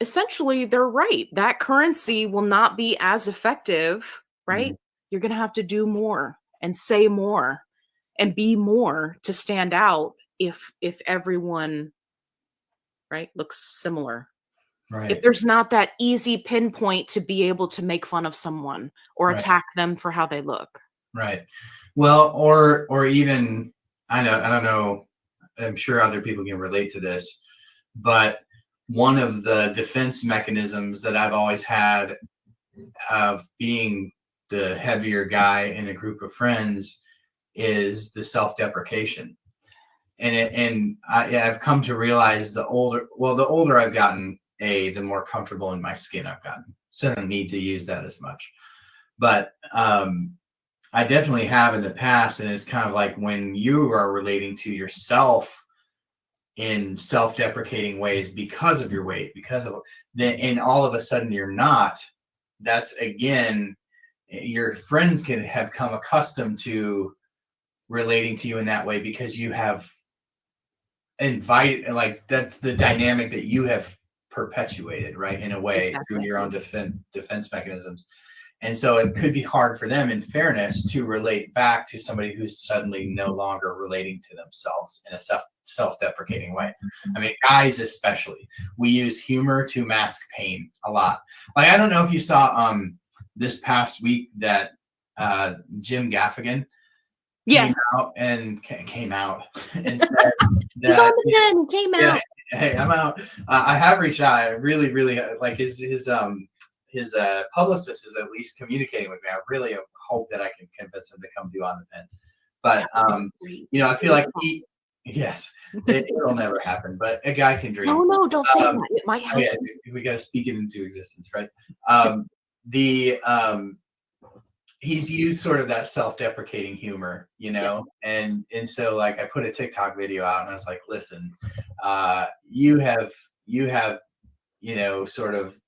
essentially they're right. That currency will not be as effective, right? You're going to have to do more and say more and be more to stand out if everyone, right, looks similar. if there's not that easy pinpoint to be able to make fun of someone or attack them for how they look. Right. Well, or even, I don't know, I'm sure other people can relate to this, but one of the defense mechanisms that I've always had of being the heavier guy in a group of friends is the self-deprecation. And I've come to realize the older I've gotten, the more comfortable in my skin I've gotten. So I don't need to use that as much. But I definitely have in the past, and it's kind of like when you are relating to yourself in self-deprecating ways because of your weight, and all of a sudden you're not. That's, again, your friends can have come accustomed to relating to you in that way because you have invited, like, that's the dynamic that you have perpetuated, right, in a way, through your own defense mechanisms. And so it could be hard for them, in fairness, to relate back to somebody who's suddenly no longer relating to themselves in a self-deprecating way. I mean, guys especially, we use humor to mask pain a lot. Like, I don't know if you saw this past week that Jim Gaffigan came out and said that he's on the pen, came out. Hey, I'm out. I have reached out. I really, really like his publicist is at least communicating with me. I really hope that I can convince him to come do On the Pen. But I feel like it'll never happen. But a guy can dream. No, don't say that. It might happen. Yeah, we got to speak it into existence, right? He's used sort of that self-deprecating humor, and so, like, I put a TikTok video out and I was like, listen, you have sort of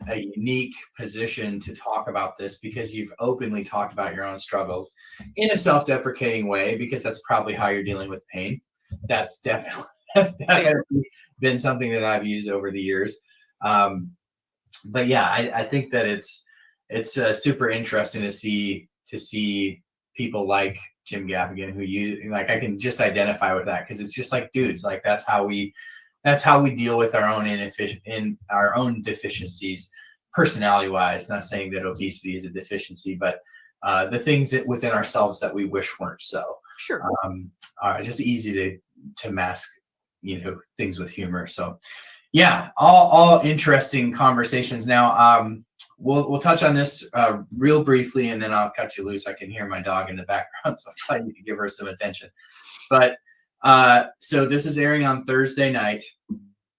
a unique position to talk about this because you've openly talked about your own struggles in a self-deprecating way, because that's probably how you're dealing with pain. That's definitely been something that I've used over the years. But yeah, I think that it's super interesting to see people like Jim Gaffigan who I can just identify with that, because it's just like, dudes, like, that's how we deal with our own deficiencies, personality wise. Not saying that obesity is a deficiency, but the things that within ourselves that we wish weren't so. Sure. Are just easy to mask, things with humor. So yeah, all interesting conversations. Now, we'll touch on this real briefly, and then I'll cut you loose. I can hear my dog in the background, so I probably need to give her some attention. But so this is airing on Thursday night.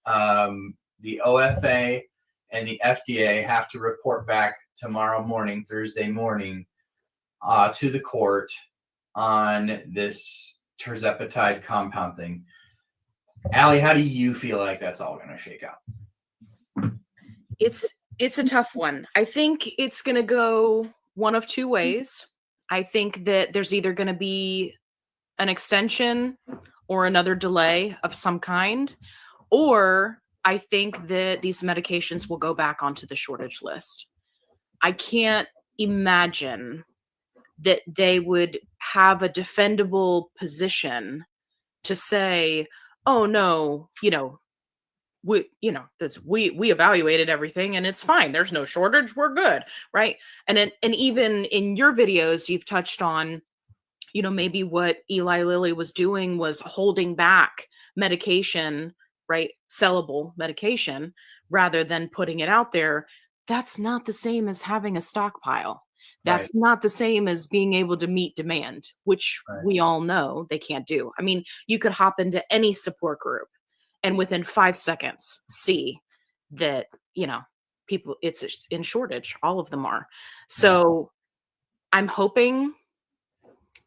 The OFA and the FDA have to report back tomorrow morning, Thursday morning, to the court on this tirzepatide compound thing. Ali, how do you feel like that's all going to shake out? It's a tough one. I think it's going to go one of two ways. I think that there's either going to be an extension or another delay of some kind, or I think that these medications will go back onto the shortage list. I can't imagine that they would have a defendable position to say, oh no, we evaluated everything and it's fine. There's no shortage. We're good. Right. And even in your videos, you've touched on, maybe what Eli Lilly was doing was holding back medication, right? Sellable medication, rather than putting it out there. That's not the same as having a stockpile. That's not the same as being able to meet demand, which we all know they can't do. I mean, you could hop into any support group and within 5 seconds see that, people, it's in shortage. All of them are. So I'm hoping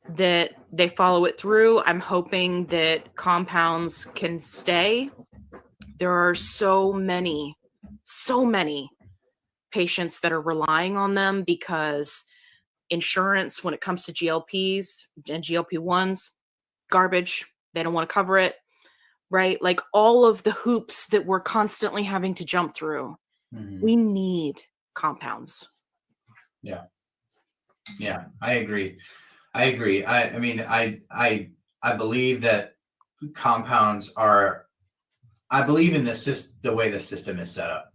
that they follow it through. I'm hoping that compounds can stay. There are so many patients that are relying on them because insurance, when it comes to GLPs and GLP-1s, garbage. They don't want to cover it, right? Like, all of the hoops that we're constantly having to jump through. We need compounds. Yeah, I agree. I mean, I believe that compounds are. I believe in the way the system is set up.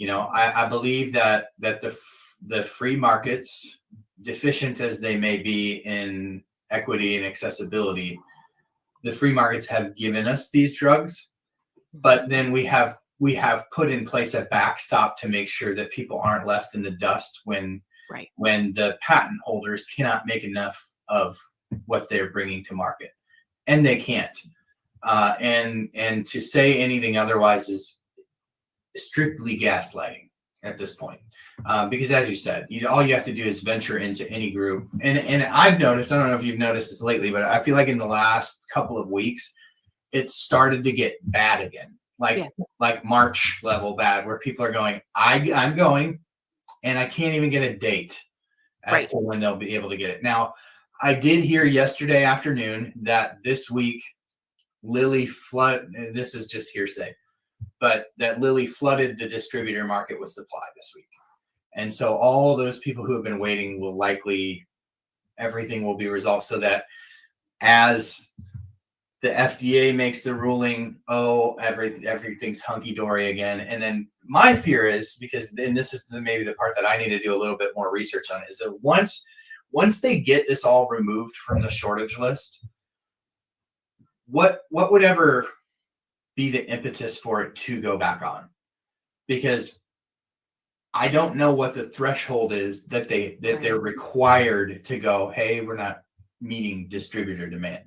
I believe that the free markets, deficient as they may be in equity and accessibility, the free markets have given us these drugs, but then we have put in place a backstop to make sure that people aren't left in the dust when the patent holders cannot make enough of what they're bringing to market, and they can't. And to say anything otherwise is strictly gaslighting at this point, because as you said, all you have to do is venture into any group, and I've noticed, I don't know if you've noticed this lately, but I feel like in the last couple of weeks it started to get bad again, like March level bad, where people are going, I'm going, and I can't even get a date as to when they'll be able to get it. Now, I did hear yesterday afternoon that this week Lilly this is just hearsay, but that Lilly flooded the distributor market with supply this week. And so all those people who have been waiting will likely, everything will be resolved so that as the FDA makes the ruling, everything's hunky-dory again. And then my fear is, and this is maybe the part that I need to do a little bit more research on, is that once they get this all removed from the shortage list, what would ever be the impetus for it to go back on? Because I don't know what the threshold is that they're required to go, hey, we're not meeting distributor demand.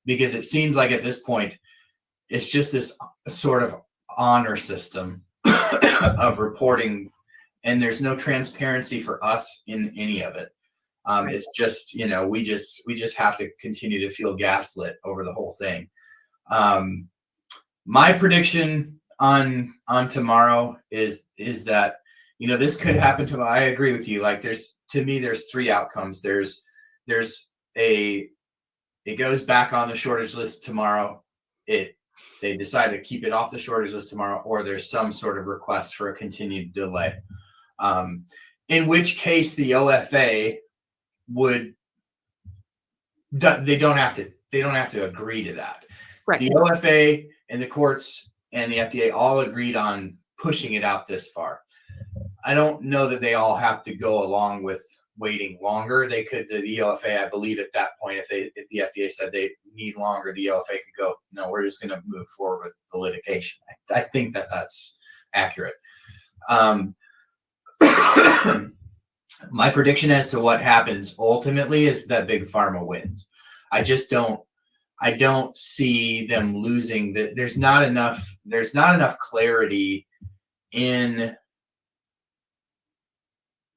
Because it seems like at this point, it's just this sort of honor system of reporting, and there's no transparency for us in any of it. It's just, we just have to continue to feel gaslit over the whole thing. My prediction on tomorrow is that, this could happen tomorrow. I agree with you. Like there's three outcomes. It goes back on the shortage list tomorrow. They decide to keep it off the shortage list tomorrow, or there's some sort of request for a continued delay. In which case the OFA they don't have to agree to that. Right. The OFA and the courts and the FDA all agreed on pushing it out this far. I don't know that they all have to go along with waiting longer. They could, the OFA, I believe at that point, if the FDA said they need longer, the OFA could go, no, we're just going to move forward with the litigation. I think that's accurate. My prediction as to what happens ultimately is that Big Pharma wins. I don't see them losing. There's not enough clarity in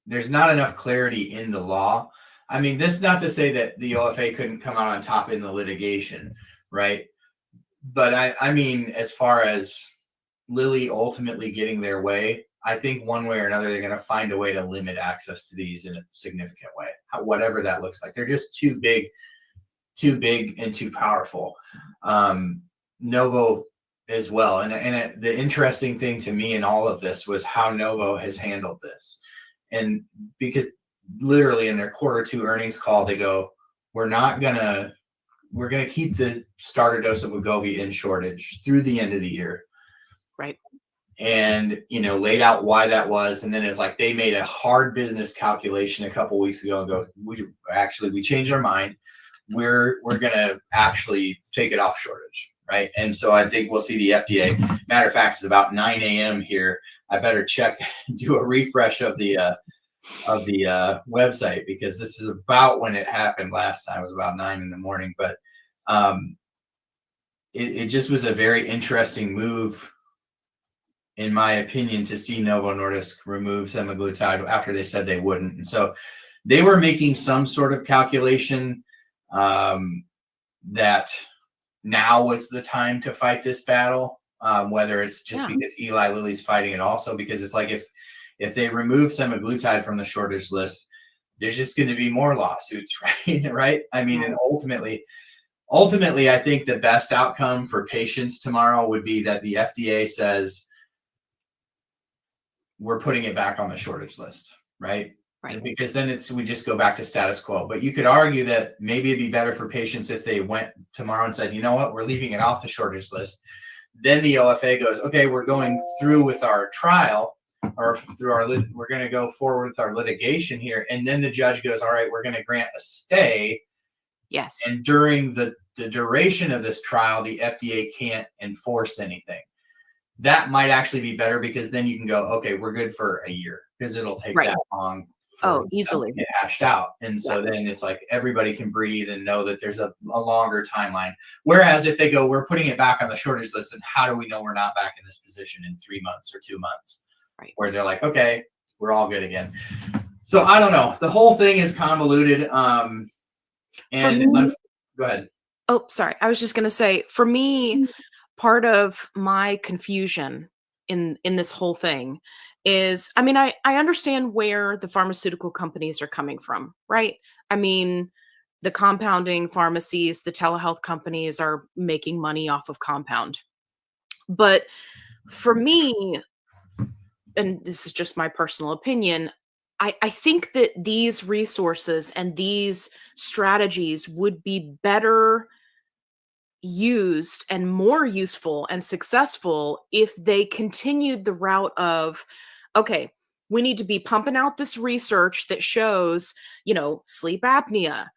the law. I mean, this is not to say that the OFA couldn't come out on top in the litigation, right? But I mean, as far as Lilly ultimately getting their way, I think one way or another, they're going to find a way to limit access to these in a significant way, whatever that looks like. They're just too big and too powerful. Novo as well. And the interesting thing to me in all of this was how Novo has handled this. And because literally in their Q2 earnings call, they go, we're going to keep the starter dose of Wegovy in shortage through the end of the year. Right. And, laid out why that was. And then it's like, they made a hard business calculation a couple weeks ago and go, we changed our mind. We're going to actually take it off shortage. Right. And so I think we'll see the FDA. Matter of fact, it's about 9 a.m. here. I better do a refresh of the website, because this is about when it happened last time. It was about 9 a.m. But it just was a very interesting move, in my opinion, to see Novo Nordisk remove semaglutide after they said they wouldn't. And so they were making some sort of calculation that now was the time to fight this battle, whether it's just because Eli Lilly's fighting it also, because it's like if they remove semaglutide from the shortage list, there's just going to be more lawsuits, right? Right? I mean, and ultimately, I think the best outcome for patients tomorrow would be that the FDA says, we're putting it back on the shortage list, right? Right. Because then we just go back to status quo. But you could argue that maybe it'd be better for patients if they went tomorrow and said, you know what, we're leaving it off the shortage list. Then the OFA goes, okay, we're going through with our trial. or through we're going to go forward with our litigation here. And then the judge goes, all right, we're going to grant a stay. Yes. And during the duration of this trial, the FDA can't enforce anything. That might actually be better, because then you can go, okay, we're good for a year, because it'll take that long for easily to get hashed out. And so then it's like everybody can breathe and know that there's a longer timeline. Whereas if they go, we're putting it back on the shortage list, then how do we know we're not back in this position in 3 months or 2 months? Right. Where they're like, okay, we're all good again. So I don't know. The whole thing is convoluted. Go ahead. Oh, sorry. I was just going to say, for me, part of my confusion in this whole thing is, I mean, I understand where the pharmaceutical companies are coming from, right? I mean, the compounding pharmacies, the telehealth companies are making money off of compound. But for me, and this is just my personal opinion, I think that these resources and these strategies would be better used and more useful and successful if they continued the route of, okay, we need to be pumping out this research that shows, sleep apnea,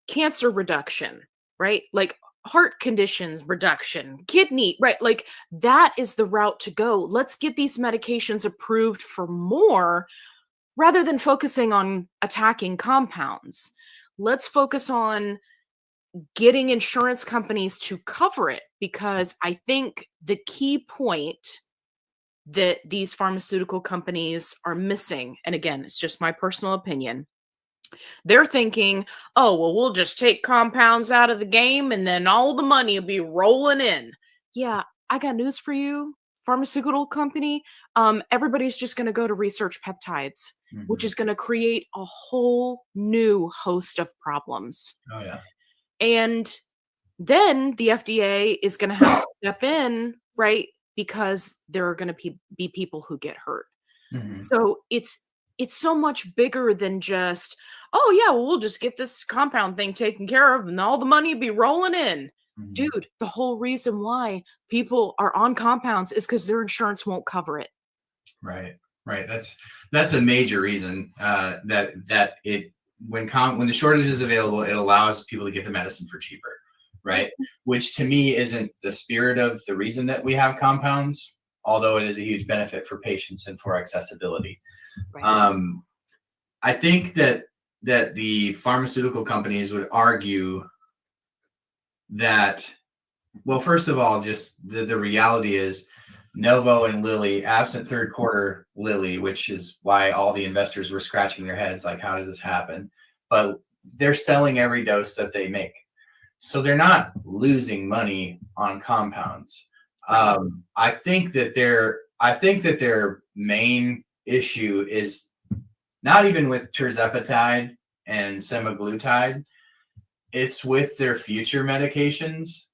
cancer reduction, right? Like heart conditions reduction, kidney, right? Like that is the route to go. Let's get these medications approved for more, rather than focusing on attacking compounds. Let's focus on getting insurance companies to cover it, because I think the key point that these pharmaceutical companies are missing, and again, it's just my personal opinion, they're thinking, oh, well, we'll just take compounds out of the game and then all the money will be rolling in. Yeah, I got news for you, pharmaceutical company. Everybody's just going to go to research peptides, which is going to create a whole new host of problems. Oh, yeah. And then the FDA is going to have to step in, right? Because there are going to be people who get hurt. So it's so much bigger than just, oh yeah, well, we'll just get this compound thing taken care of and all the money will be rolling in. Dude, the whole reason why people are on compounds is because their insurance won't cover it. Right. That's a major reason that it when the shortage is available, it allows people to get the medicine for cheaper, right? Which to me isn't the spirit of the reason that we have compounds, although it is a huge benefit for patients and for accessibility. Right. I think that the pharmaceutical companies would argue that, well, first of all, just the reality is Novo and Lilly, absent third quarter Lilly, which is why all the investors were scratching their heads like, how does this happen? But they're selling every dose that they make. So they're not losing money on compounds. I think that their main issue is not even with tirzepatide and semaglutide. It's with their future medications.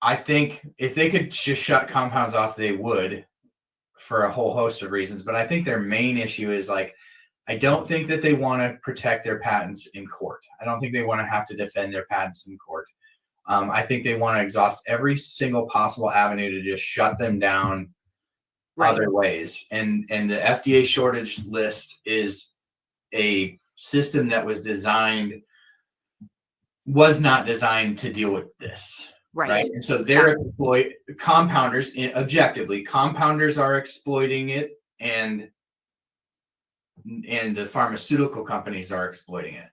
I think if they could just shut compounds off, they would, for a whole host of reasons. But I think their main issue is like, I don't think that they want to protect their patents in court. I don't think they want to have to defend their patents in court. I think they want to exhaust every single possible avenue to just shut them down other ways. And the FDA shortage list is a system that was not designed to deal with this. Right. And so they're compounders, objectively, compounders are exploiting it, and the pharmaceutical companies are exploiting it.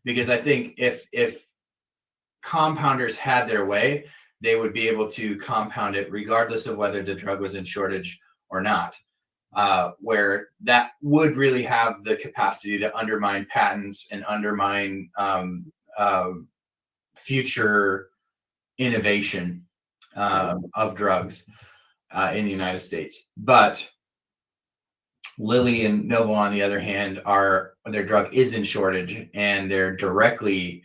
Because I think if compounders had their way, they would be able to compound it regardless of whether the drug was in shortage or not, where that would really have the capacity to undermine patents and undermine future innovation of drugs in the United States. But Lilly and Novo, on the other hand, their drug is in shortage, and they're directly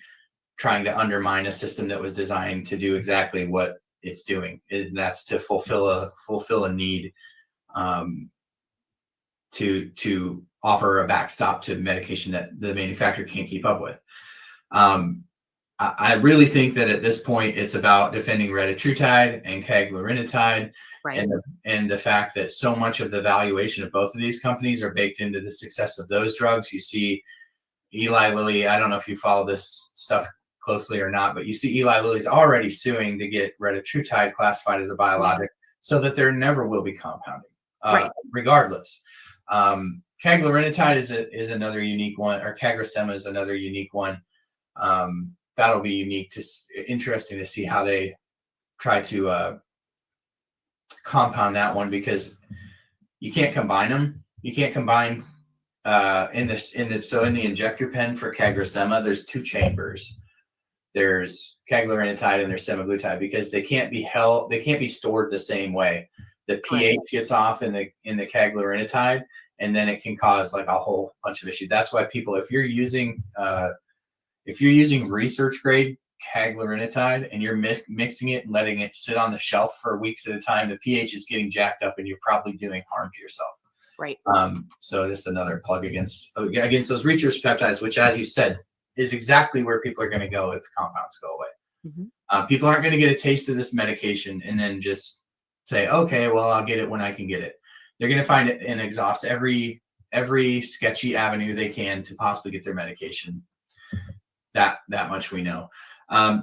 trying to undermine a system that was designed to do exactly what it's doing, and that's to fulfill a need, to offer a backstop to medication that the manufacturer can't keep up with. I really think that at this point it's about defending retatrutide and cagrilintide, Right. And the fact that so much of the valuation of both of these companies are baked into the success of those drugs. You see Eli Lilly, I don't know if you follow this stuff closely or not, but you see Eli Lilly's already suing to get retatrutide classified as a biologic so that there never will be compounding, regardless. Caglarinotide is another unique one, or CagriSema is another unique one. That'll be interesting to see how they try to compound that one, because you can't combine them. You can't combine in the injector pen for CagriSema, there's 2 chambers. There's caglarinotide and there's semaglutide, because they can't be stored the same way. The pH gets off in the caglarinotide, and then it can cause like a whole bunch of issues. That's why people, if you're using research grade caglarinotide and you're mixing it and letting it sit on the shelf for weeks at a time, the pH is getting jacked up and you're probably doing harm to yourself. Right. So just another plug against those research peptides, which, as you said, is exactly where people are going to go if compounds go away. Mm-hmm. People aren't going to get a taste of this medication and then just say, okay, well, I'll get it when I can get it. They're going to find it and exhaust every sketchy avenue they can to possibly get their medication. That much we know.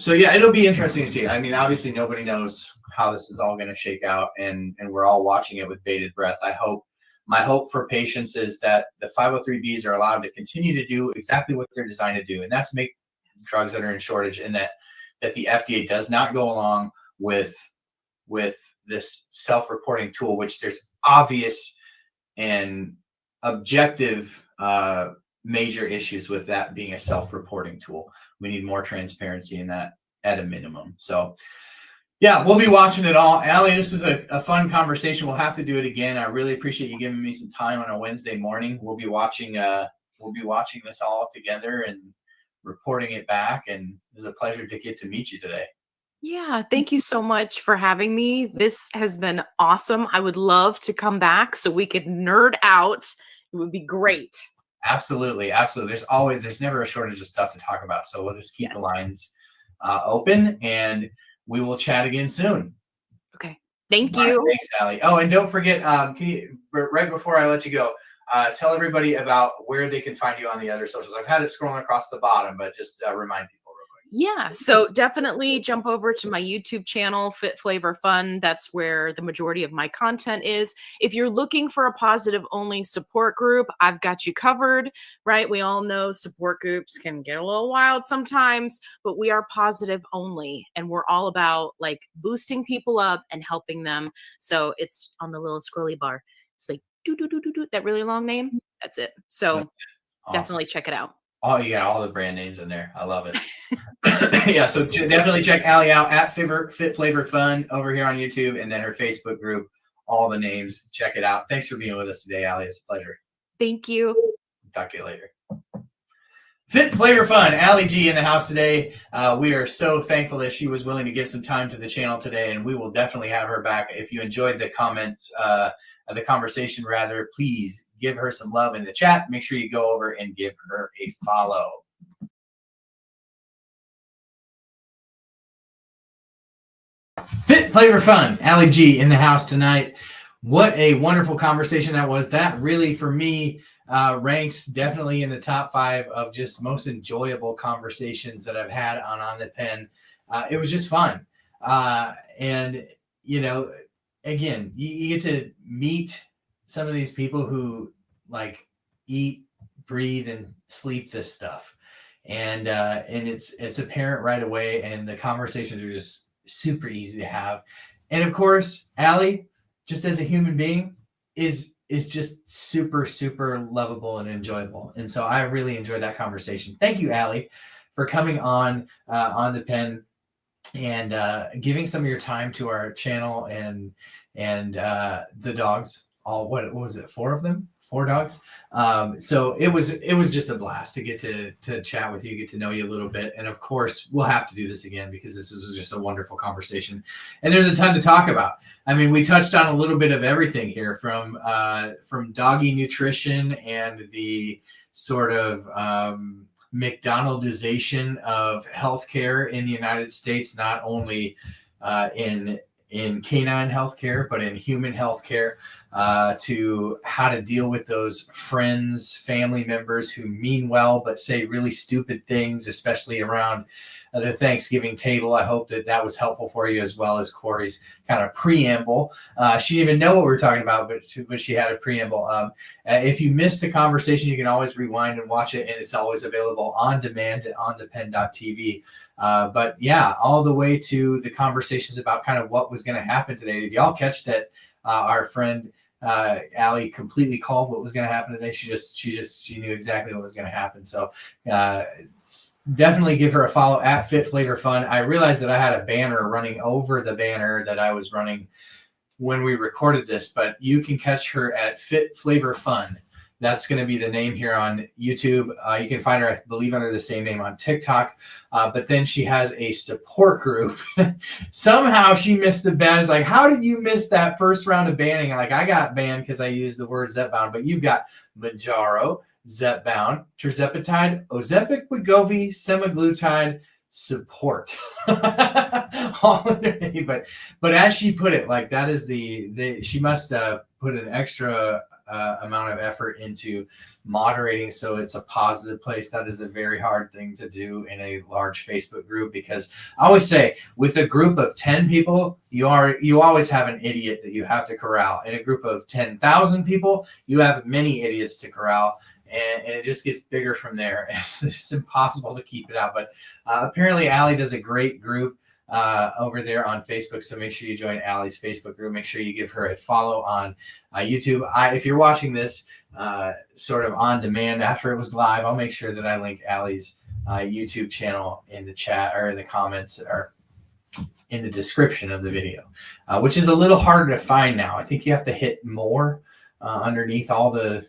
So yeah, it'll be interesting to see. I mean, obviously nobody knows how this is all going to shake out, and we're all watching it with bated breath. My hope for patients is that the 503Bs are allowed to continue to do exactly what they're designed to do, and that's make drugs that are in shortage, and that the FDA does not go along with this self-reporting tool, which there's obvious and objective major issues with that being a self-reporting tool. We need more transparency in that at a minimum. So yeah, we'll be watching it all. Ali, this is a fun conversation. We'll have to do it again. I really appreciate you giving me some time on a Wednesday morning. We'll be watching this all together and reporting it back. And it was a pleasure to get to meet you today. Yeah, thank you so much for having me. This has been awesome. I would love to come back so we could nerd out. It would be great. Absolutely. There's never a shortage of stuff to talk about. So we'll just keep the lines open, and we will chat again soon. Okay. Thank you. Right, thanks, Ali. Oh, and don't forget, can you, right before I let you go, tell everybody about where they can find you on the other socials. I've had it scrolling across the bottom, but just remind people. Yeah, so definitely jump over to my YouTube channel, Fit Flavor Fun. That's where the majority of my content is. If you're looking for a positive only support group, I've got you covered, right? We all know support groups can get a little wild sometimes, but we are positive only, and we're all about like boosting people up and helping them. So it's on the little scrolly bar. It's like that really long name. That's it. So Awesome. Definitely check it out. Oh, you got all the brand names in there. I love it. Yeah, so definitely check Ali out at Fit Flavor Fun over here on YouTube, and then her Facebook group, all the names. Check it out. Thanks for being with us today, Ali. It's a pleasure. Thank you. Talk to you later. Fit Flavor Fun, Ali G in the house today. We are so thankful that she was willing to give some time to the channel today, and we will definitely have her back. If you enjoyed the comments, the conversation rather, please give her some love in the chat. Make sure you go over and give her a follow. Fit Flavor Fun, Ali G in the house tonight. What a wonderful conversation that was. That really, for me, ranks definitely in the top 5 of just most enjoyable conversations that I've had on the pen. It was just fun. And, you know, again, you get to meet some of these people who like eat, breathe, and sleep this stuff. And it's apparent right away. And the conversations are just super easy to have. And of course, Ali, just as a human being, is just super, super lovable and enjoyable. And so I really enjoyed that conversation. Thank you, Ali, for coming on the pen and giving some of your time to our channel and the dogs. All what was it? 4 of them? 4 dogs. So it was just a blast to get to chat with you, get to know you a little bit. And of course, we'll have to do this again because this was just a wonderful conversation. And there's a ton to talk about. I mean, we touched on a little bit of everything here from doggy nutrition and the sort of McDonaldization of healthcare in the United States, not only in in canine healthcare, but in human healthcare, to how to deal with those friends, family members who mean well but say really stupid things, especially around the Thanksgiving table. I hope that was helpful for you, as well as Corey's kind of preamble. She didn't even know what we were talking about, but she had a preamble. If you missed the conversation, you can always rewind and watch it, and it's always available on demand at onthepen.tv. But yeah, all the way to the conversations about kind of what was going to happen today. Did y'all catch that? Our friend Ali completely called what was going to happen today. She knew exactly what was going to happen. So definitely give her a follow at Fit Flavor Fun. I realized that I had a banner running over the banner that I was running when we recorded this, but you can catch her at Fit Flavor Fun. That's going to be the name here on YouTube. You can find her, I believe, under the same name on TikTok. But then she has a support group. Somehow she missed the ban. It's like, how did you miss that first round of banning? Like, I got banned because I used the word Zepbound, but you've got Mounjaro, Zepbound, tirzepatide, Ozempic, Wegovy, semaglutide, support. All underneath. But as she put it, like, that is she must put an extra amount of effort into moderating so it's a positive place. That is a very hard thing to do in a large Facebook group, because I always say, with a group of 10 people, you always have an idiot that you have to corral. In a group of 10,000 people, you have many idiots to corral, and it just gets bigger from there. It's impossible to keep it out. But apparently Ali does a great group over there on Facebook. So make sure you join Ali's Facebook group. Make sure you give her a follow on YouTube. If you're watching this sort of on demand after it was live, I'll make sure that I link Ali's YouTube channel in the chat or in the comments or in the description of the video, which is a little harder to find now. I think you have to hit more underneath all the,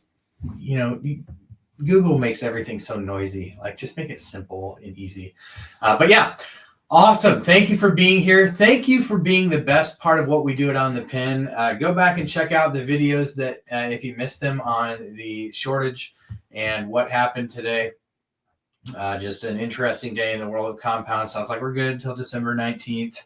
Google makes everything so noisy. Like, just make it simple and easy. But yeah. Awesome. Thank you for being here. Thank you for being the best part of what we do at On The Pen. Go back and check out the videos that if you missed them on the shortage and what happened today. Just an interesting day in the world of compounds. Sounds like we're good until December 19th,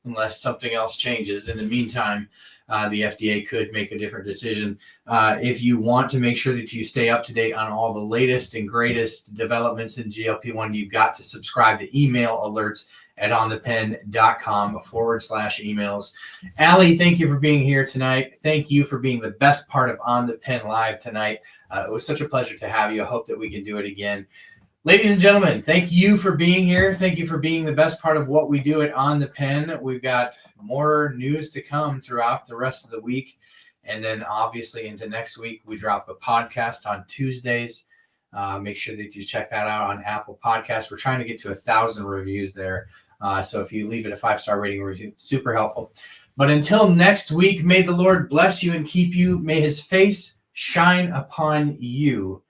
unless something else changes. In the meantime, the FDA could make a different decision. If you want to make sure that you stay up to date on all the latest and greatest developments in GLP-1, you've got to subscribe to email alerts at onthepen.com/emails. Ali, thank you for being here tonight. Thank you for being the best part of On The Pen Live tonight. It was such a pleasure to have you. I hope that we can do it again. Ladies and gentlemen, thank you for being here. Thank you for being the best part of what we do at On The Pen. We've got more news to come throughout the rest of the week. And then obviously into next week, we drop a podcast on Tuesdays. Make sure that you check that out on Apple Podcasts. We're trying to get to 1,000 reviews there. So if you leave it a 5-star rating review, super helpful. But until next week, may the Lord bless you and keep you. May his face shine upon you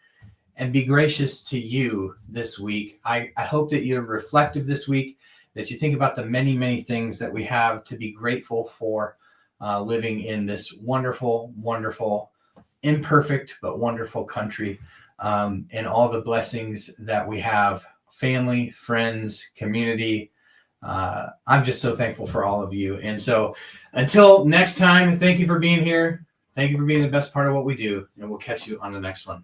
and be gracious to you this week. I hope that you're reflective this week, that you think about the many, many things that we have to be grateful for living in this wonderful, wonderful, imperfect, but wonderful country, and all the blessings that we have, family, friends, community. I'm just so thankful for all of you. And so until next time, thank you for being here. Thank you for being the best part of what we do, and we'll catch you on the next one.